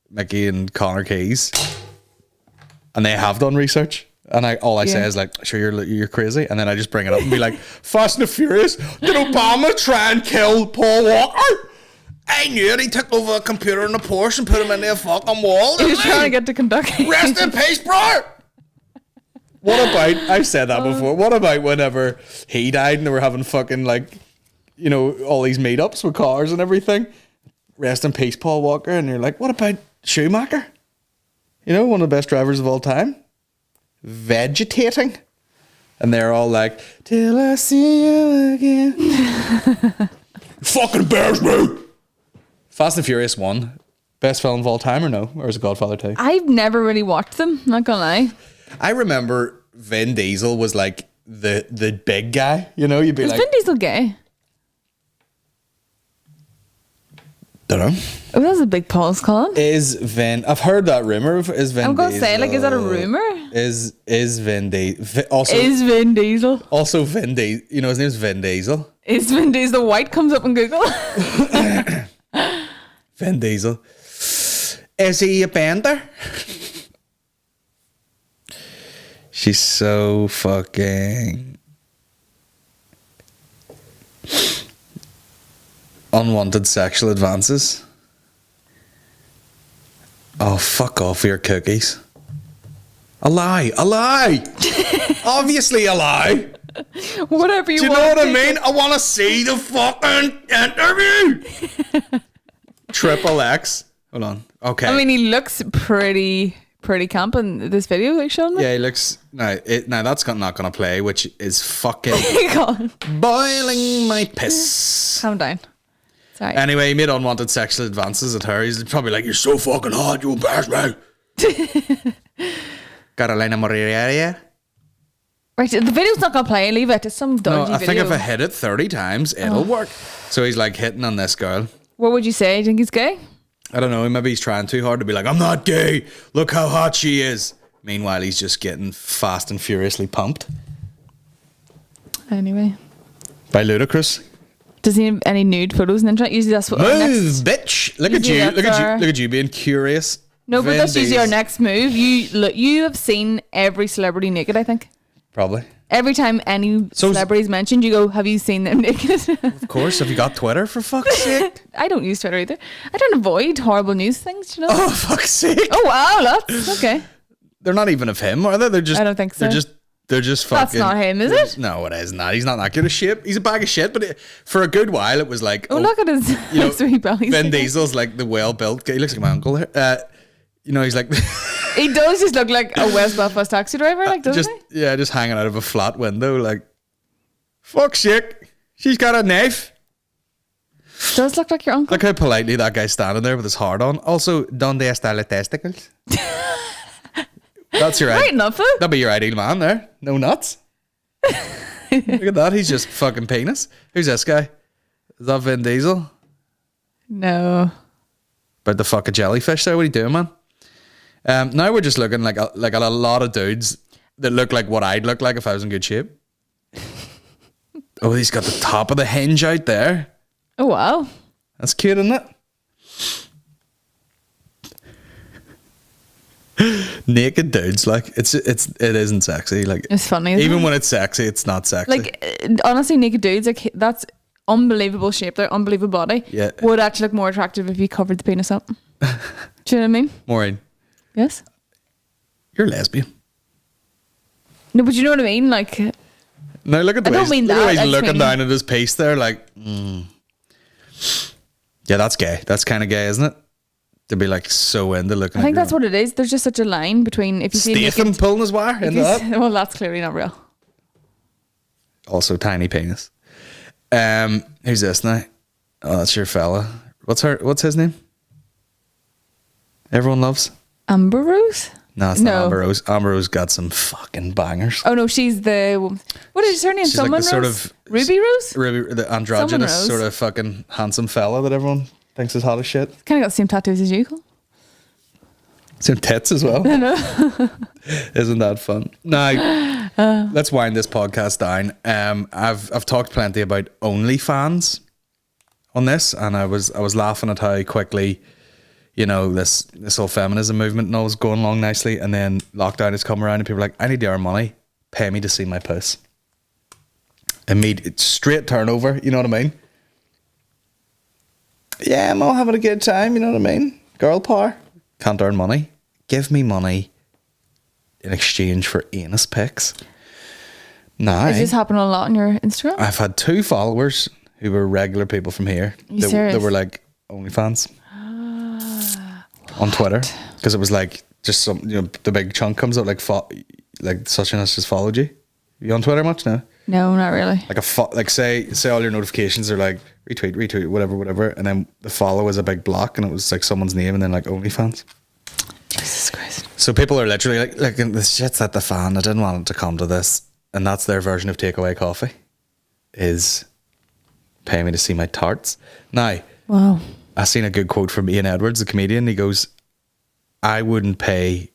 Mickey and Connor Keys, and they have done research. And all I say is like, sure, you're crazy. And then I just bring it up and be like, Fast and the Furious, did Obama try and kill Paul Walker? I knew it. He took over a computer in a Porsche and put him into a fucking wall. He was trying to get to Kentucky. Rest in peace, bro. What about, I've said that before, what about whenever he died and they were having fucking like, you know, all these meetups with cars and everything? Rest in peace, Paul Walker. And you're like, what about Schumacher? You know, one of the best drivers of all time? Vegetating, and they're all like, till I see you again. Fucking embarrass me. Fast and Furious 1, best film of all time, or no? Or is it Godfather 2? I've never really watched them, not gonna lie. I remember Vin Diesel was like the big guy, you know? You'd be like, Vin Diesel gay? Don't know. Oh, that's a big pause, Colin. I've heard that rumor. Is Vin I'm gonna Diesel, say, like, is that a rumor? Is Vin Diesel also? Is Vin Diesel? Also Vin Diesel. You know his name's Vin Diesel. Is Vin Diesel white? Comes up on Google. Vin Diesel. Is he a bender? She's so fucking unwanted sexual advances. Oh, fuck off with your cookies. A lie. Obviously a lie. Whatever you want. Do you know what I mean? I want to see the fucking interview. Triple X. Hold on. Okay. I mean, he looks pretty camp in this video like showing me. Yeah, he looks. Now that's not going to play, which is fucking Colin. boiling my piss. Calm down. Sorry. Anyway, he made unwanted sexual advances at her. He's probably like, "You're so fucking hot, you embarrass me." Carolina Moreira. Right, the video's not gonna play. Leave it. It's some dodgy No, I video. think if I hit it 30 times, it'll work. So he's like hitting on this girl. What would you say? Do you think he's gay? I don't know. Maybe he's trying too hard to be like, "I'm not gay. Look how hot she is." Meanwhile, he's just getting fast and furiously pumped Anyway, by Ludacris. does he have any nude photos on the internet? Usually that's what our Move, bitch! Look at Usually you! that's Look at you! our- Look at you being curious. No, but Vin that's usually our Diesel. next move. You have seen every celebrity naked, I think. Probably. Every time any celebrity's mentioned, you go, have you seen them naked? Of course. Have you got Twitter, for fuck's sake? I don't use Twitter either. I don't avoid horrible news things, you know? Oh, fuck's sake! Oh, wow, that's okay. They're not even of him, are they? They're just. I don't think so. They're just fucking. That's not him, is it? No, it is not. He's not that good of shit. He's a bag of shit. But for a good while, it was like. Oh, look at his, you know, his wee belly. Vin Diesel's like the well-built guy. He looks like my uncle here. You know, he's like. He does just look like a West Belfast taxi driver, like, doesn't he? Yeah, just hanging out of a flat window, like. Fuck's sake! She's got a knife. Does look like your uncle. Look how politely that guy's standing there with his heart on. Also, donde está la testicles? That's your Right enough, though. That'd be your ideal man there. No nuts. Look at that. He's just fucking penis. Who's this guy? Is that Vin Diesel? No. About the fucking jellyfish there. What are you doing, man? Now we're just looking like a lot of dudes that look like what I'd look like if I was in good shape. Oh, he's got the top of the hinge out there. Oh wow. That's cute, isn't it? Naked dudes, like it isn't sexy. Like It's funny, isn't even it? when it's sexy, it's not sexy. Like honestly, naked dudes, like that's unbelievable shape. They're unbelievable body. Yeah. Would actually look more attractive if you covered the penis up. Do you know what I mean? Maureen, Yes. you're a lesbian. No, but you know what I mean. Like Now look at the I way don't mean look at the way that, I he's just looking mean- down at his piece there, like, yeah, that's gay. That's kind of gay, isn't it? To be like so into looking. I think at that's what it is. There's just such a line between if you see Statham naked. pulling his wire if into you that. Well, that's clearly not real. Also, tiny penis. Who's this now? Oh, that's your fella. What's his name? Everyone loves. Amber Rose. No, it's No. not Amber Rose. Amber Rose got some fucking bangers. Oh no, she's the what is her name? She's like Someone the sort Rose? of Ruby Rose. Ruby, the androgynous Rose. sort of fucking handsome fella that everyone thinks is hot as shit. Kind of got the same tattoos as you. Cole. Some tits as well. I know. Isn't that fun? Now, let's wind this podcast down. I've talked plenty about OnlyFans on this, and I was laughing at how quickly, you know, this whole feminism movement and all was going along nicely, and then lockdown has come around, and people are like, I need to earn money. Pay me to see my puss. Immediate straight turnover. You know what I mean? Yeah, I'm all having a good time. You know what I mean? Girl power. Can't earn money. Give me money in exchange for anus pics. Now, Is this happening a lot on your Instagram? I've had 2 followers who were regular people from here You that serious? were like OnlyFans on Twitter, because it was like just some, you know, the big chunk comes up like such and such just followed you. You on Twitter much now? No, not really. Like like say all your notifications are like retweet, whatever, and then the follow is a big block, and it was like someone's name, and then like OnlyFans. Jesus Christ. So people are literally like, the shit's at the fan. I didn't want it to come to this, and that's their version of takeaway coffee. Is pay me to see my tarts. Now, Wow. I seen a good quote from Ian Edwards, the comedian. He goes, "I wouldn't pay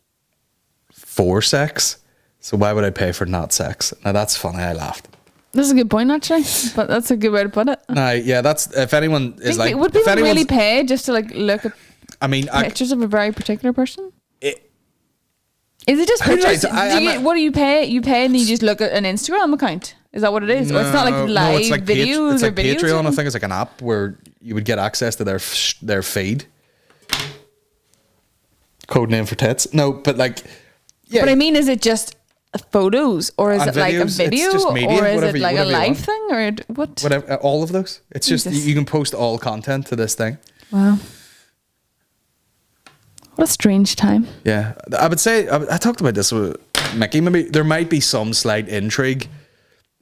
for sex, so why would I pay for not sex?" Now that's funny. I laughed. That's a good point, actually. But that's a good way to put it. Now, yeah, that's if anyone is like, would if people anyone's- really pay just to like look at I mean, pictures of a very particular person? it, Is it just Who pictures? knows? I'm not- What do you pay? You pay and then you just look at an Instagram account. Is that what it is? Or it's not like live it's like videos it's or like videos? Patreon. I think it's like an app where you would get access to their feed. Code name for tits. No, but like, yeah. But I mean, is it just photos or is And it like a videos, it's video just media, or is whatever it you- like a whatever you live want. thing or what? Whatever, all of those. It's just Jesus. you can post all content to this thing. Wow. What a strange time. Yeah, I would say I talked about this with Mickey. Maybe there might be some slight intrigue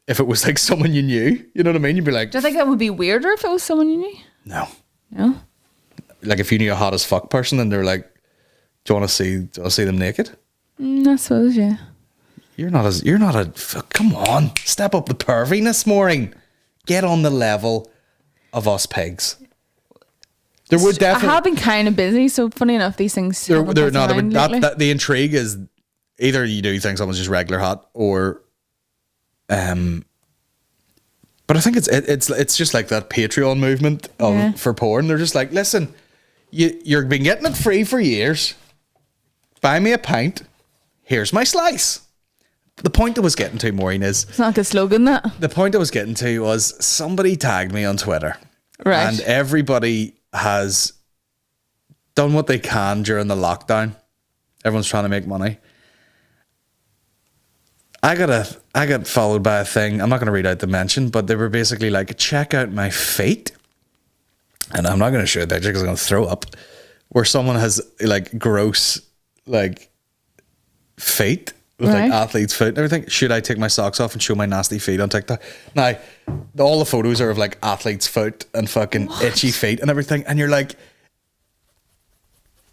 if it was like someone you knew. You know what I mean? You'd be like, Do you think that would be weirder if it was someone you knew? no. No. Like if you knew a hot as fuck person and they're like, do you want to see them naked? I suppose, yeah. You're not come on, step up the perviness, Maureen. Get on the level of us pigs. There would I definitely have been kind of busy, so funny enough, these things. haven't passed around lately. the intrigue is either you do think someone's just regular hot or, but I think it's just like that Patreon movement for porn. They're just like, listen, you've been getting it free for years. Buy me a pint. Here's my slice. The point I was getting to, Maureen, is It's not a good slogan, that. the point I was getting to was somebody tagged me on Twitter. Right. And everybody has done what they can during the lockdown. Everyone's trying to make money. I got followed by a thing. I'm not going to read out the mention, but they were basically like, check out my feet. And I'm not going to show it because I'm going to throw up. Where someone has like gross like feet with Right. like athlete's foot and everything. Should I take my socks off and show my nasty feet on TikTok? Now, all the photos are of like athlete's foot and fucking itchy feet and everything. And you're like,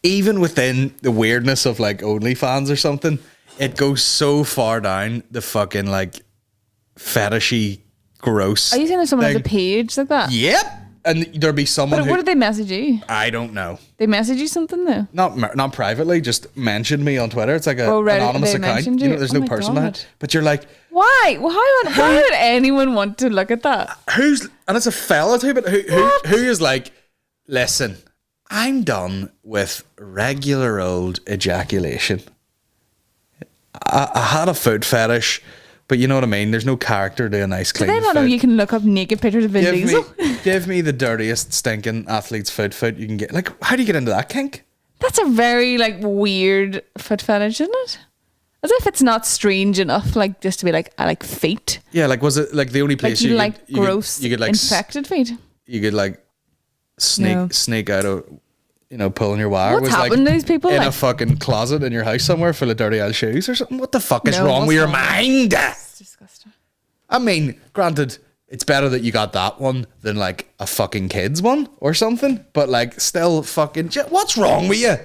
even within the weirdness of like OnlyFans or something, it goes so far down the fucking like fetishy gross. Are you saying there's someone has a thing. page like that? Yep. and there'd be someone But who what did they message you? I don't know. They message you something though? Not privately, just mentioned me on Twitter. It's like a Oh, right, anonymous they account. mentioned You know, you? there's Oh no my person God. behind it. But you're like, Why? Why would anyone want to look at that? and it's a fella too, but who is like, listen, I'm done with regular old ejaculation. I had a food fetish, but you know what I mean? There's no character to a nice Do clean they not know foot. you can look up naked pictures of Vin Diesel? Give me the dirtiest stinking athlete's foot you can get. Like, how do you get into that kink? That's a very like weird foot fetish, isn't it? As if it's not strange enough, like just to be like, I like feet. Yeah, like was it like the only place Like you you like could, gross, you could like infected feet. you could like No. sneak out of, you know, pulling your wire. What's was happened like to these people? in Like, a fucking closet in your house somewhere full of dirty old shoes or something? What the fuck is No, wrong what's with your wrong? mind? it's disgusting. I mean, granted, it's better that you got that one than like a fucking kids one or something, but like still fucking what's wrong with you?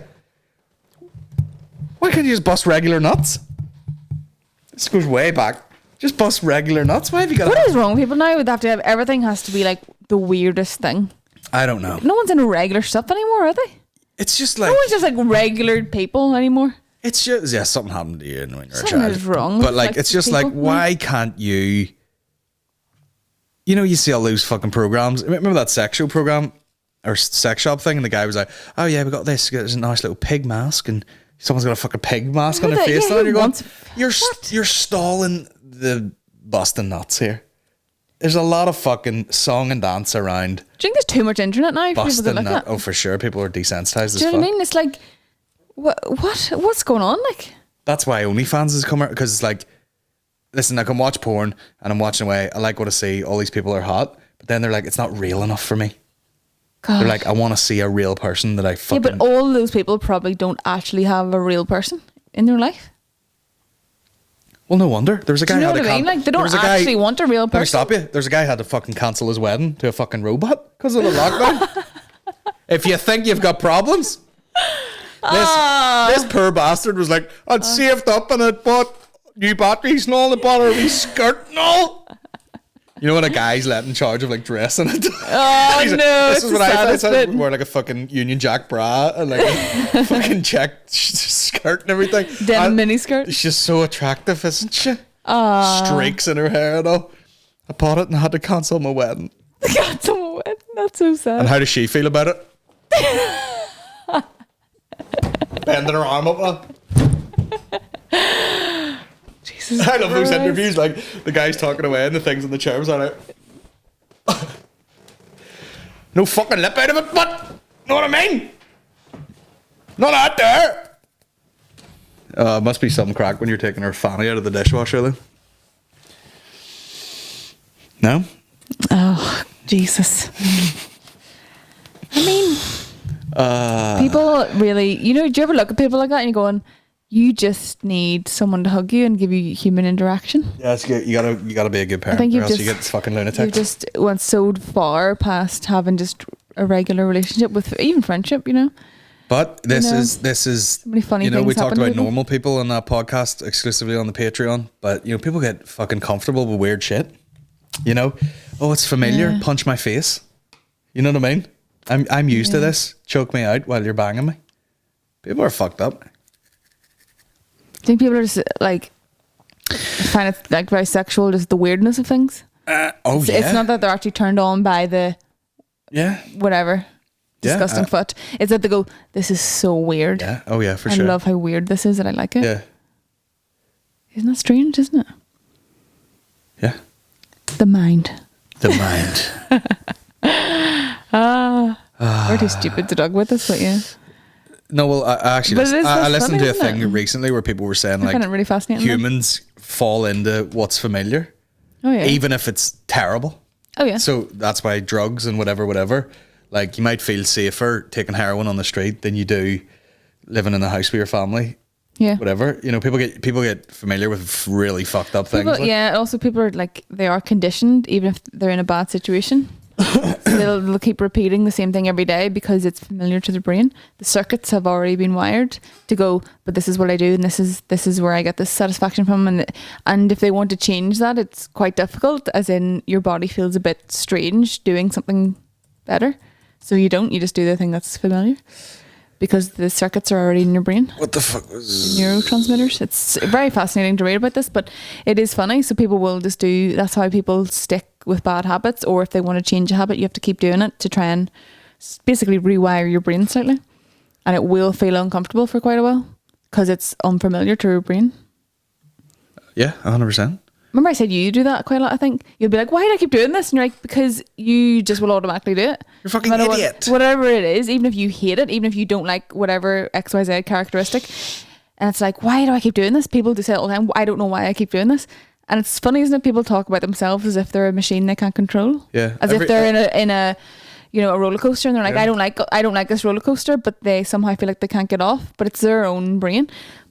Why can't you just bust regular nuts? This goes way back. Just bust regular nuts. Why have you got What is wrong with people now? Would have to have everything has to be like the weirdest thing. I don't know. No one's into regular stuff anymore, are they? It's just like No one's just like regular people anymore. it's just something happened to you when you're Something a child. is wrong But with, like like, it's just like people. why can't you? You know, you see all those fucking programs. Remember that sex show program or sex shop thing, and the guy was like, "Oh yeah, we got this. There's a nice little pig mask, and someone's got a fucking pig mask on Who their the- face." yeah, now, and who you're going, wants- you're stalling the busting nuts here. There's a lot of fucking song and dance around Do you think there's too much internet now for people to busting look nut. at? Oh, for sure, people are desensitized as Do you know fuck. what I mean? It's like, what's going on? Like, That's why OnlyFans has come out, because it's like, listen, I can watch porn and I'm watching away. I like what I see. All these people are hot, but then they're like, it's not real enough for me. God. They're like, I want to see a real person that I yeah, fucking. but all those people probably don't actually have a real person in their life. Well, no wonder. There was a guy Do you know who had what I to mean? Like, they there don't was a guy- actually want a real Let me person. stop you. There's a guy who had to fucking cancel his wedding to a fucking robot because of the lockdown. If you think you've got problems, this poor bastard was like, I'd saved up and I'd bought new batteries and all, and bought a wee skirt and all. You know when a guy's let in charge of like dressing it? Oh He's like, no! this is it's what the I saddest thought. bit. Wear like a fucking Union Jack bra and like a fucking check skirt and everything. Denim And miniskirt. She's so attractive, isn't she? Streaks in her hair and all. I bought it and had to cancel my wedding. God, someone went. That's so sad. And how does she feel about it? Bending her arm up. Jesus I love those Christ. interviews, like the guy's talking away and the things in the chairs are like, no fucking lip out of it, but know what I mean? Not out there. Must be some crack when you're taking her fanny out of the dishwasher then. No? Oh, Jesus. I mean, people really, do you ever look at people like that and you're going, you just need someone to hug you and give you human interaction? Yeah, it's good. You gotta be a good I parent think or you've else just, you get this fucking lunatic. you just went so far past having just a regular relationship with even friendship, But this know, is many funny we things talked happen to about people. normal people on that podcast exclusively on the Patreon, but people get fucking comfortable with weird shit. Oh, it's familiar. Yeah. Punch my face. You know what I mean? I'm used to this. Choke me out while you're banging me. People are fucked up. Do you think people are just like find it like very sexual, just the weirdness of things? It's not that they're actually turned on by the yeah. whatever Yeah, disgusting foot. It's that they go, this is so weird. Yeah. Oh yeah, for I sure. love how weird this is and I like it. Yeah. Isn't that strange, isn't it? Yeah. The mind. The mind. We're too stupid to dog with this, but yeah. No, well, I actually But it is I just listened funny, to a isn't thing it? recently where people were saying I like find it really fascinating. though. humans fall into what's familiar, Oh yeah. even if it's terrible. Oh yeah. So that's why drugs and whatever, like you might feel safer taking heroin on the street than you do living in the house with your family. yeah. Whatever, people get familiar with really fucked up things. People, like- yeah. Also, people are like they are conditioned, even if they're in a bad situation. So they'll keep repeating the same thing every day because it's familiar to the brain. The circuits have already been wired to go, but this is what I do, and this is where I get this satisfaction from. And if they want to change that, it's quite difficult. As in, your body feels a bit strange doing something better. So you just do the thing that's familiar because the circuits are already in your brain. What the fuck was Neurotransmitters. It's very fascinating to read about this, but it is funny. So people will just do, that's how people stick with bad habits, or if they want to change a habit, you have to keep doing it to try and basically rewire your brain slightly. And it will feel uncomfortable for quite a while because it's unfamiliar to your brain. Yeah, 100%. Remember I said you do that quite a lot, I think. You'll be like, why do I keep doing this? And you're like, because you just will automatically do it. You're a fucking No matter idiot. Whatever it is, even if you hate it, even if you don't like whatever XYZ characteristic. And it's like, why do I keep doing this? People do say it all the time, I don't know why I keep doing this. And it's funny, isn't it? People talk about themselves as if they're a machine they can't control. Yeah. As if they're in a a roller coaster, and they're like, Yeah. I don't like this roller coaster, but they somehow feel like they can't get off. But it's their own brain.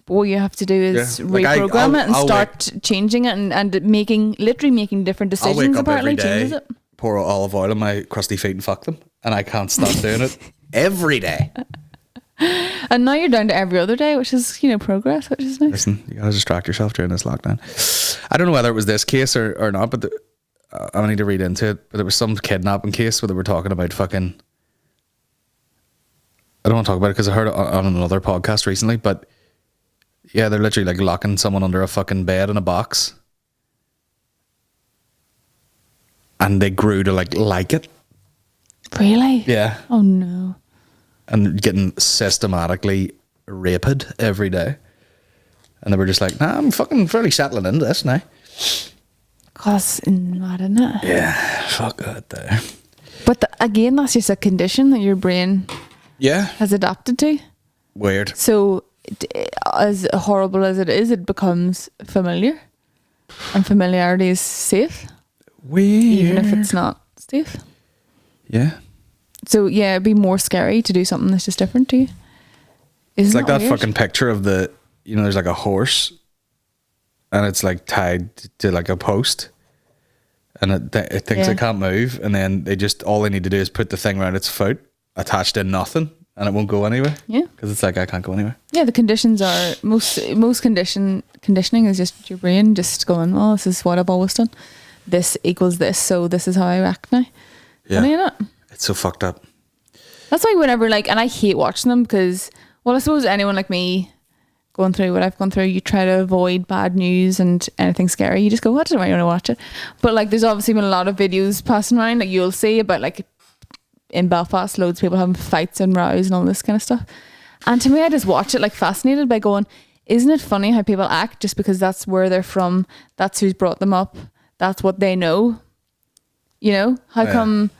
But what you have to do is reprogram it and start changing it and literally making different decisions. I'll wake up apparently every day, changes it. pour olive oil on my crusty feet and fuck them, and I can't stop doing it every day. And now you're down to every other day, which is progress, which is nice. Listen, you gotta distract yourself during this lockdown. I don't know whether it was this case or not, but I need to read into it. But there was some kidnapping case where they were talking about fucking. I don't want to talk about it because I heard it on another podcast recently, but yeah, they're literally like locking someone under a fucking bed in a box, and they grew to like it. Really? Yeah. Oh no. And getting systematically raped every day. And they were just like, nah, I'm fucking fairly settling into this now. Cause mad, isn't it? Yeah, fuck that there. But again, that's just a condition that your brain Yeah. has adapted to. Weird. So as horrible as it is, it becomes familiar. And familiarity is safe. Weird. Even if it's not safe. Yeah. So yeah, it'd be more scary to do something that's just different to you. It's like that weird? fucking picture of there's like a horse and it's like tied to like a post and it thinks Yeah. it can't move, and then all they need to do is put the thing around its foot attached to nothing and it won't go anywhere. Yeah. Because it's like, I can't go anywhere. Yeah, the conditions are most conditioning is just your brain just going, oh, this is what I've always done. This equals this, so this is how I act now. Yeah. Funny, innit? It's so fucked up. That's why whenever and I hate watching them because, well, I suppose anyone like me going through what I've gone through, you try to avoid bad news and anything scary. You just go, what do I want to watch it? But like, there's obviously been a lot of videos passing around, like you'll see about like in Belfast, loads of people having fights and rows and all this kind of stuff. And to me, I just watch it like fascinated by going, isn't it funny how people act just because that's where they're from, that's who's brought them up, that's what they know. How come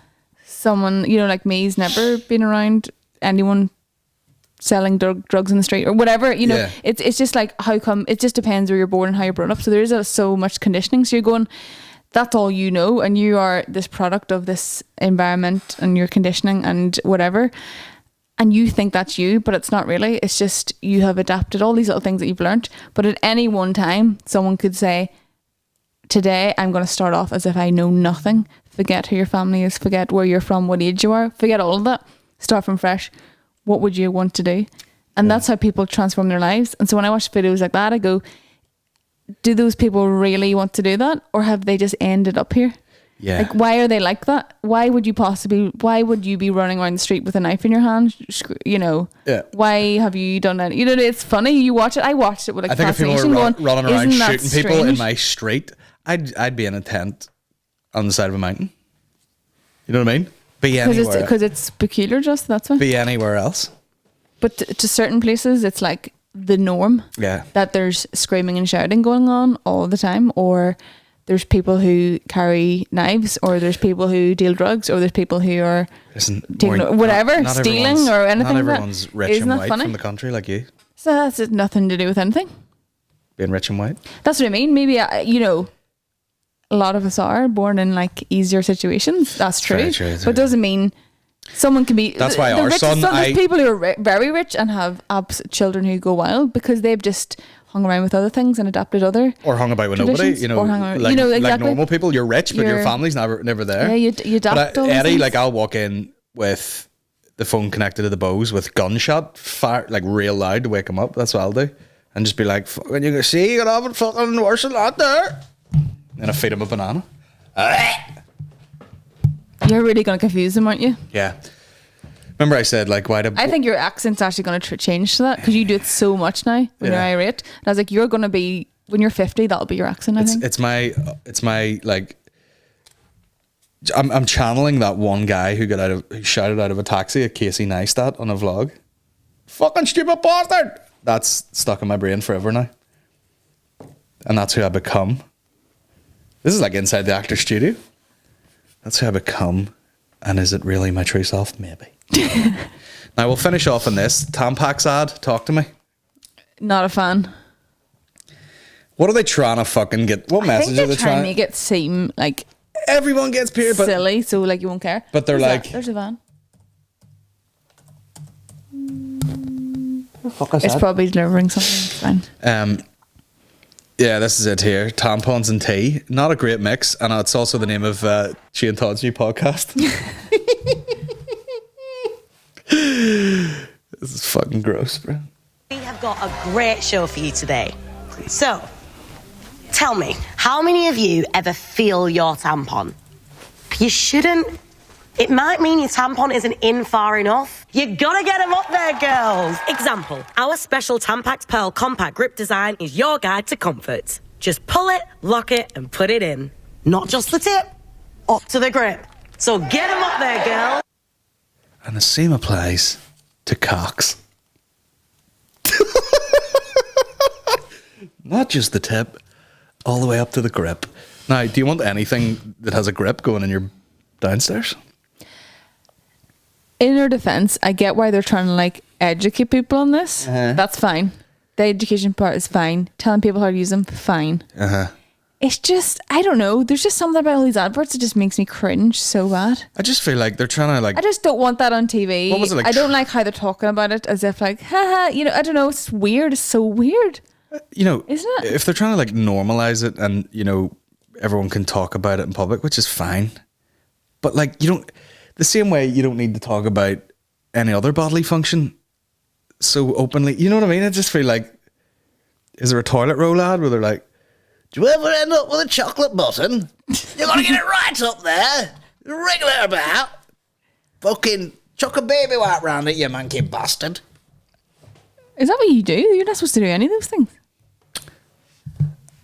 someone like me's never been around anyone selling drugs in the street or whatever, Yeah. It's just like, how come? It just depends where you're born and how you're brought up. So there is so much conditioning, so you're going, that's all you know, and you are this product of this environment and your conditioning and whatever, and you think that's you, but it's not really. It's just you have adapted all these little things that you've learned. But at any one time someone could say, today I'm going to start off as if I know nothing, forget who your family is, forget where you're from, what age you are, forget all of that, start from fresh. What would you want to do? And that's how people transform their lives. And so when I watch videos like that, I go, do those people really want to do that? Or have they just ended up here? Yeah. Like, why are they like that? Why would you be running around the street with a knife in your hand? Yeah. Why have you done that? It's funny. You watch it. I watched it with like I think if people fascination were going, running around "Isn't that shooting people in strange?" my street, I'd be in a tent on the side of a mountain. You know what I mean? Be anywhere. Because it's peculiar, just that's why. Be anywhere else. But to certain places, it's like the norm. Yeah. That there's screaming and shouting going on all the time, or there's people who carry knives, or there's people who deal drugs, or there's people who are Listen, taking Maureen, stealing everyone's- or anything Not like that. everyone's rich Isn't and that white funny? from the country like you. So that's nothing to do with anything. Being rich and white. That's what I mean. Maybe a lot of us are born in like easier situations. That's true. Very true, But it doesn't mean someone can be. That's why the our richest son, There's people who are very rich and have children who go wild because they've just hung around with other things and adapted other. Or hung about with nobody, traditions, or hung around- like, like exactly. normal people. You're rich, but your You're- family's never there. Yeah, you adapt But all those Eddie, things. like I'll walk in with the phone connected to the Bose with gunshot fire, like real loud to wake him up. That's what I'll do, and just be like, "Fucking, you can see you have it fucking worse than that there." And I feed him a banana. You're really going to confuse them, aren't you? Yeah. Remember I said, like, why do... I think your accent's actually going to change to that because you do it so much now when you're irate. And I was like, you're going to be, when you're 50, that'll be your accent, I think. It's my, like... I'm channeling that one guy who shouted out of a taxi at Casey Neistat on a vlog. Fucking stupid bastard! That's stuck in my brain forever now. And that's who I become. This is like inside the actor studio. That's who I become. And is it really my true self? Maybe. Now we'll finish off on this. Tampax ad, talk to me. Not a fan. What are they trying to fucking get? What message are they trying to make it seem like everyone gets period, but silly, so like you won't care. But they're there's a van. It's probably delivering something. It's fine. Yeah, this is it here. Tampons and tea. Not a great mix. And it's also the name of Shane Todd's new podcast. This is fucking gross, bro. We have got a great show for you today. So, tell me, how many of you ever feel your tampon? You shouldn't. It might mean your tampon isn't in far enough. You gotta get them up there, girls. Example, our special Tampax Pearl Compact Grip design is your guide to comfort. Just pull it, lock it, and put it in. Not just the tip, up to the grip. So get them up there, girls. And the same applies to cocks. Not just the tip, all the way up to the grip. Now, do you want anything that has a grip going in your downstairs? In their defense, I get why they're trying to like educate people on this. That's fine. The education part is fine. Telling people how to use them, fine. It's just, I don't know. There's just something about all these adverts that just makes me cringe so bad. I just feel like they're trying to like... I just don't want that on TV. What was it like? I don't like how they're talking about it as if like, haha, you know, I don't know. It's weird. It's so weird. You know, isn't it? If they're trying to like normalize it and, you know, everyone can talk about it in public, which is fine. But like, you don't... The same way you don't need to talk about any other bodily function so openly. You know what I mean? I just feel like, is there a toilet roll ad where they're like, do you ever end up with a chocolate button? You gotta get it right up there. Wriggle it about. Fucking chuck a baby wipe round it, you monkey bastard. Is that what you do? You're not supposed to do any of those things.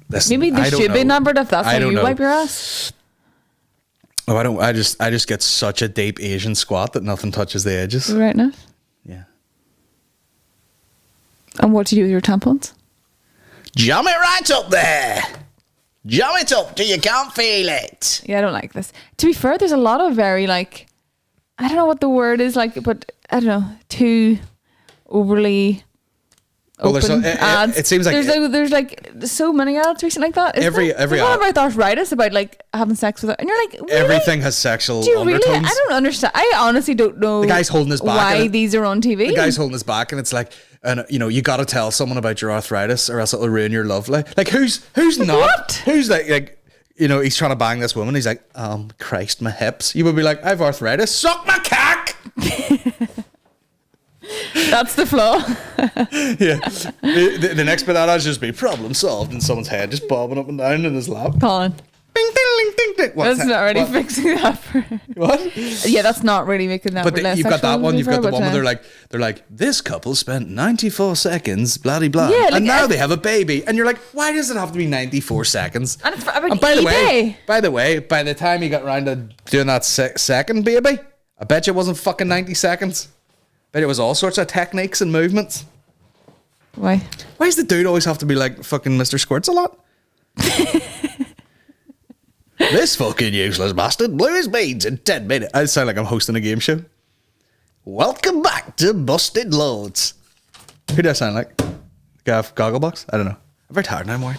Listen, maybe there should be numbered if that's how you wipe your ass. Oh, I don't. I just get such a deep Asian squat that nothing touches the edges. Right enough. Yeah. And what do you do with your tampons? Jam it right up there. Jam it up till you can't feel it. Yeah, I don't like this. To be fair, there's a lot of very like, I don't know what the word is like, but I don't know, too overly open ads. It seems like there's like so many ads recently like that. Every there's ad. one about arthritis about like having sex with it, and you're like, really? Everything has sexual do you undertones. Really? I don't understand. I honestly don't know. The guy's holding his back. Why these are on TV? The guy's holding his back, and it's like, and you know, you got to tell someone about your arthritis, or else it'll ruin your love life. Like who's not? What? Who's like you know, he's trying to bang this woman. He's like, Christ, my hips. You would be like, I've arthritis. Suck my cock. That's the flaw. Yeah. The next bit of that is just be problem solved in someone's head, just bobbing up and down in his lap. Colin. Ding, ding, ding, ding. That's not really fixing that. What? Yeah, that's not really making that. But you've got that one. You've got the one where they're like, this couple spent 94 seconds, blah blah blah, yeah, and now they have a baby. And you're like, why does it have to be 94 seconds? And by the way, by the time you got around to doing that second baby, I bet you it wasn't fucking 90 seconds. I bet it was all sorts of techniques and movements. Why? Why does the dude always have to be like fucking Mr. Squirts a lot? This fucking useless bastard blew his beads in 10 minutes. I sound like I'm hosting a game show. Welcome back to Busted Loads. Who do I sound like? Guy off Gogglebox? I don't know. I'm very tired now, Maureen.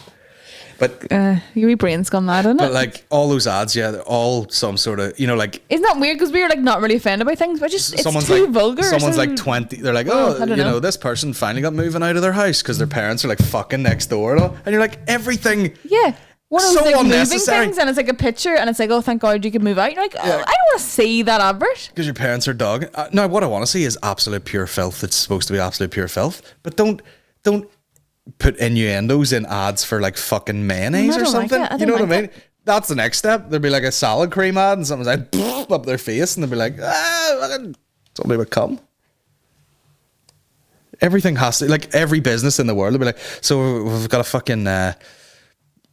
But your brain's gone mad, isn't it? But like all those ads, yeah, they're all some sort of, you know, like. Isn't that weird? Because we were like not really offended by things, but just it's too vulgar. Someone's like 20. They're like, you know, this person finally got moving out of their house because their parents are like fucking next door, and you're like everything. Yeah. One of so those like unnecessary. moving things, and it's like a picture, and it's like, oh, thank God you could move out. You're like, I don't want to see that advert. Because your parents are dog. No, what I want to see is absolute pure filth. It's supposed to be absolute pure filth, but don't put innuendos in ads for like fucking mayonnaise or something. Like you know what I mean? that's the next step. There'd be like a salad cream ad and someone's like up their face and they'd be like, somebody would come. Everything has to, like every business in the world would be like, so we've got a fucking,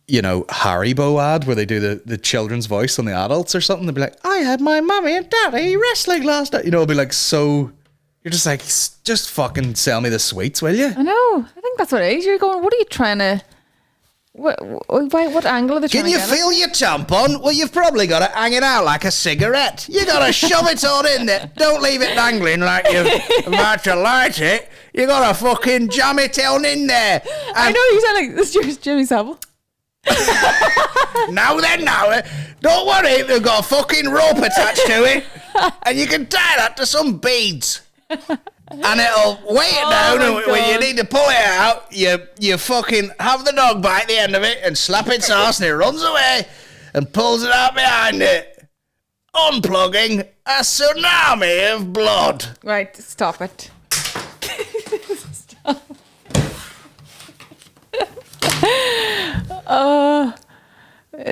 Haribo ad where they do the children's voice on the adults or something. They'd be like, I had my mommy and daddy wrestling last night. It'd be like, so you're just like, just fucking sell me the sweets, will you? I know. I think that's what it is. You're going, what are you trying to... What angle are they trying to get? Can you feel your tampon? Well, you've probably got to hang it out like a cigarette. You got to shove it on in there. Don't leave it dangling like you're about to light it. You got to fucking jam it on in there. And I know you sound like this is Jimmy Savile. Now, don't worry. They've got a fucking rope attached to it, and you can tie that to some beads. And it'll weigh it down, and when you need to pull it out, you fucking have the dog bite the end of it and slap its ass, and it runs away and pulls it out behind it, unplugging a tsunami of blood. Right, stop it. Stop.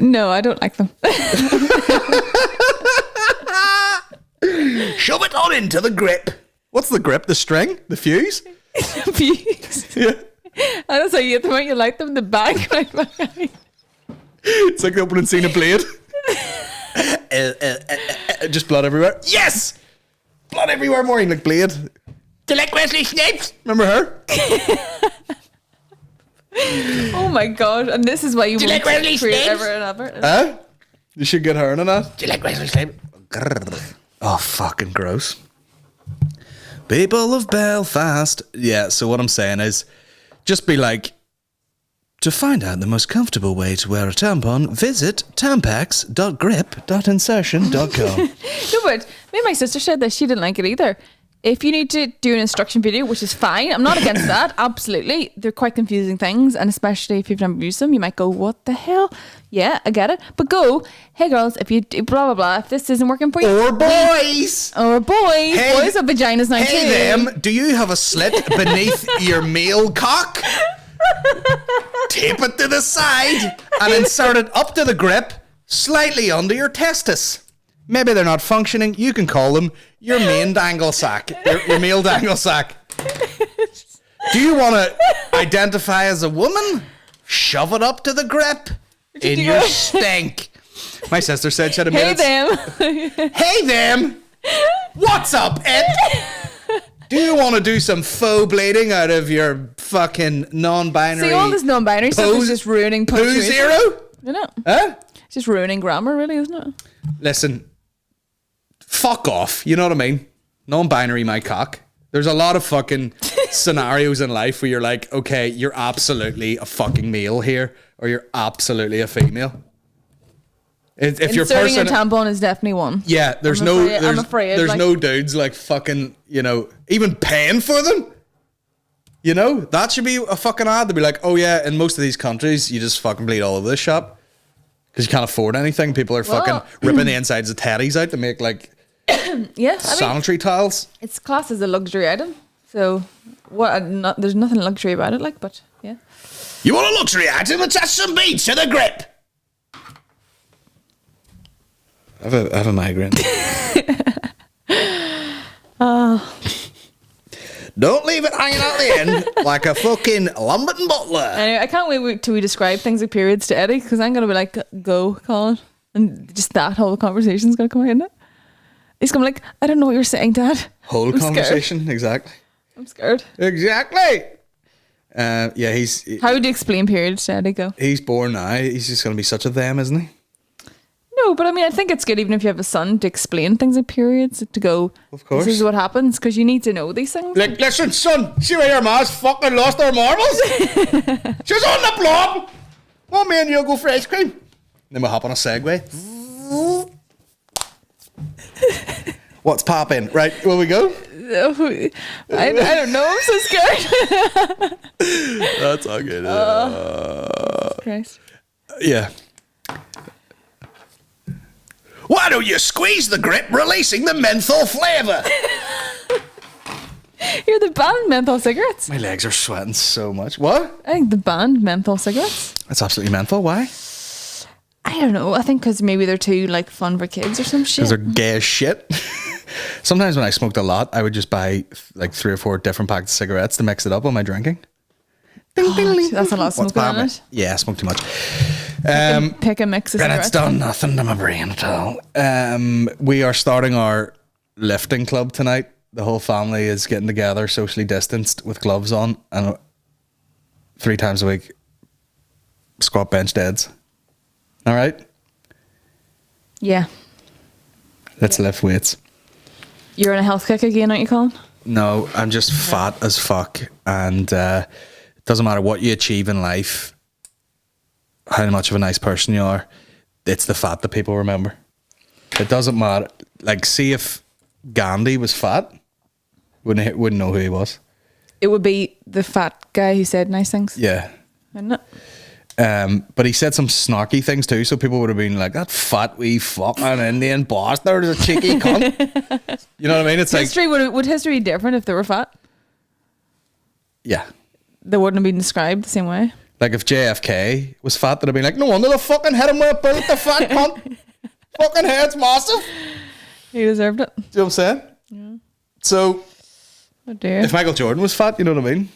No, I don't like them. Shove it on into the grip. What's the grip? The string? The fuse? Fuse. Yeah. And that's how you get them out. You light them in the bag right behind. It's like the opening scene of Blade. Just blood everywhere. Yes! Blood everywhere, Maureen, like Blade. Do you like Wesley Snipes? Remember her? Oh my god! And this is why you won't like Wesley create Snipes? ever and ever. Huh? You should get her in on that. Do you like Wesley Snipes? Oh, fucking gross. People of Belfast. Yeah, so what I'm saying is, just be like, to find out the most comfortable way to wear a tampon, visit tampax.grip.insertion.com. No, but me and my sister said that she didn't like it either. If you need to do an instruction video, which is fine, I'm not against that, absolutely. They're quite confusing things, and especially if you've never used them, you might go, what the hell? Yeah, I get it. But go, hey girls, if you blah, blah, blah, if this isn't working for you. Or boys. Or boys. Hey, boys have vaginas now too. Hey them, do you have a slit beneath your male cock? Tape it to the side and insert it up to the grip, slightly under your testis. Maybe they're not functioning. You can call them your main dangle sack. Your male dangle sack. Do you want to identify as a woman? Shove it up to the grip in your stink. My sister said she had a Hey them. Hey them. What's up, Ed? Do you want to do some faux bleeding out of your fucking non-binary? See, all this non-binary stuff is just ruining poo punctuation. zero? You know? Huh? It's just ruining grammar, really, isn't it? Listen, fuck off. You know what I mean? Non-binary, my cock. There's a lot of fucking scenarios in life where you're like, okay, you're absolutely a fucking male here, or you're absolutely a female. If your Inserting person, a tampon is definitely one. yeah, there's I'm afraid, there's like- no dudes like fucking, even paying for them. That should be a fucking ad. They'd be like, oh yeah, in most of these countries, you just fucking bleed all over this shop because you can't afford anything. People are fucking ripping the insides of teddies out to make like sanitary towels. It's classed as a luxury item, so there's nothing luxury about it, like, but yeah. You want a luxury item? Attach some beads to the grip. I have a migraine. Don't leave it hanging out the end like a fucking Lumberton butler. Anyway, I can't wait till we describe things like periods to Eddie, because I'm going to be like, go, Colin. And just that whole conversation's going to come out, isn't it? He's going to be like, I don't know what you're saying, Dad. Whole conversation, exactly. I'm scared. Exactly. Yeah, How would you explain periods to Eddie? Go. He's born now. He's just going to be such a them, isn't he? No, but I mean, I think it's good even if you have a son to explain things like periods, to go, of course, this is what happens, because you need to know these things. Like, listen, son, see where your ma's fucking lost her marbles? She's on the blob. Well, me and you'll go for ice cream. Then we'll hop on a Segway. What's popping? Right, will we go? I don't know, I'm so scared. That's all good. Christ. Yeah. Why don't you squeeze the grip, releasing the menthol flavour? You're the banned menthol cigarettes. My legs are sweating so much. What? I think the banned menthol cigarettes. That's absolutely menthol. Why? I don't know. I think because maybe they're too like fun for kids or some shit. Because they're gay as shit. Sometimes when I smoked a lot, I would just buy like 3 or 4 different packets of cigarettes to mix it up on my drinking. That's a lot of What's smoking on bad? it. Yeah, I smoke too much. Pick a mix of And cigarettes. it's done nothing to my brain at all. We are starting our lifting club tonight. The whole family is getting together, socially distanced, with gloves on, and 3 times a week, squat, bench, deads. All right? Yeah. Let's lift weights. You're on a health kick again, aren't you, Colin? No, I'm just fat as fuck, and it doesn't matter what you achieve in life, how much of a nice person you are, it's the fat that people remember. It doesn't matter. Like, see if Gandhi was fat, wouldn't know who he was. It would be the fat guy who said nice things. Yeah. Wouldn't it? But he said some snarky things too, so people would have been like, that fat wee fucking Indian bastard is a cheeky cunt. You know what I mean? It's History like, would history be different if they were fat? yeah. They wouldn't have been described the same way. Like if JFK was fat, they'd have been like, no wonder they fucking hit him with a bullet, the fat cunt. Fucking head's massive. He deserved it. Do you know what I'm saying? Yeah. So, Oh dear. if Michael Jordan was fat, you know what I mean?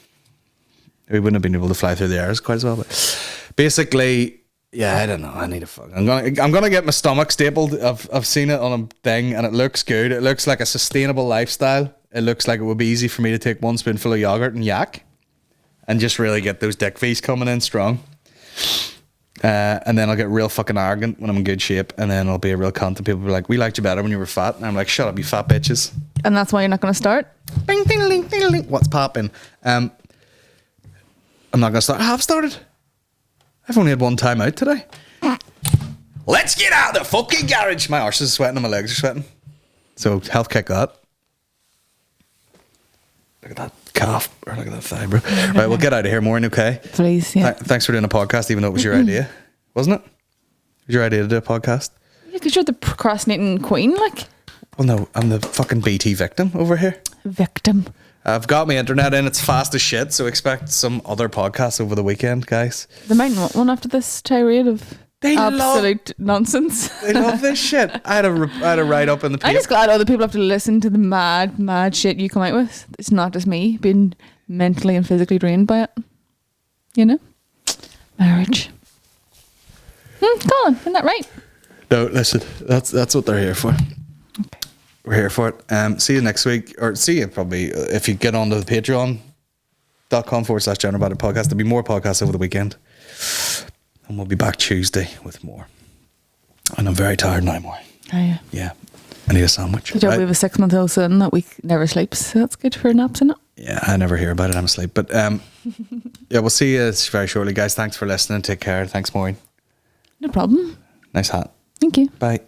He wouldn't have been able to fly through the airs quite as well. But basically, yeah, I don't know. I need a fuck. I'm gonna get my stomach stapled. I've seen it on a thing, and it looks good. It looks like a sustainable lifestyle. It looks like it would be easy for me to take 1 spoonful of yogurt and yak, and just really get those dick V's coming in strong. And then I'll get real fucking arrogant when I'm in good shape, and then I'll be a real cunt, and people will be like, "We liked you better when you were fat," and I'm like, "Shut up, you fat bitches." And that's why you're not going to start? Bing, ding, ding, ding, ding. What's popping? I'm not going to start. I have started. I've only had 1 time out today. Let's get out of the fucking garage. My arse is sweating and my legs are sweating. So health kick that. Look at that calf. Or look at that thigh, bro. Right, we'll get out of here, Maureen, okay? Please, yeah. Thanks for doing a podcast, even though it was your idea. Wasn't it? It was your idea to do a podcast? Yeah, because you're the procrastinating queen, like. Well, no, I'm the fucking BT victim over here. Victim. I've got my internet in. It's fast as shit, so expect some other podcasts over the weekend, guys. They might want one after this tirade of absolute nonsense. They love this shit. I had a write up in the paper. I'm just glad other people have to listen to the mad shit you come out with. It's not just me being mentally and physically drained by it. You know? Marriage. Colin, isn't that right? No, listen, that's what they're here for. Okay. We're here for it. See you next week, or see you probably if you get onto the patreon.com/General Banter Podcast. There'll be more podcasts over the weekend, and we'll be back Tuesday with more. And I'm very tired now, more. Oh, yeah. Yeah, I need a sandwich. Good job, we have a 6-month-old son that week never sleeps, so that's good for naps, isn't it? Yeah, I never hear about it. I'm asleep. But yeah, we'll see you very shortly, guys. Thanks for listening. Take care. Thanks, Maureen. No problem. Nice hat. Thank you. Bye.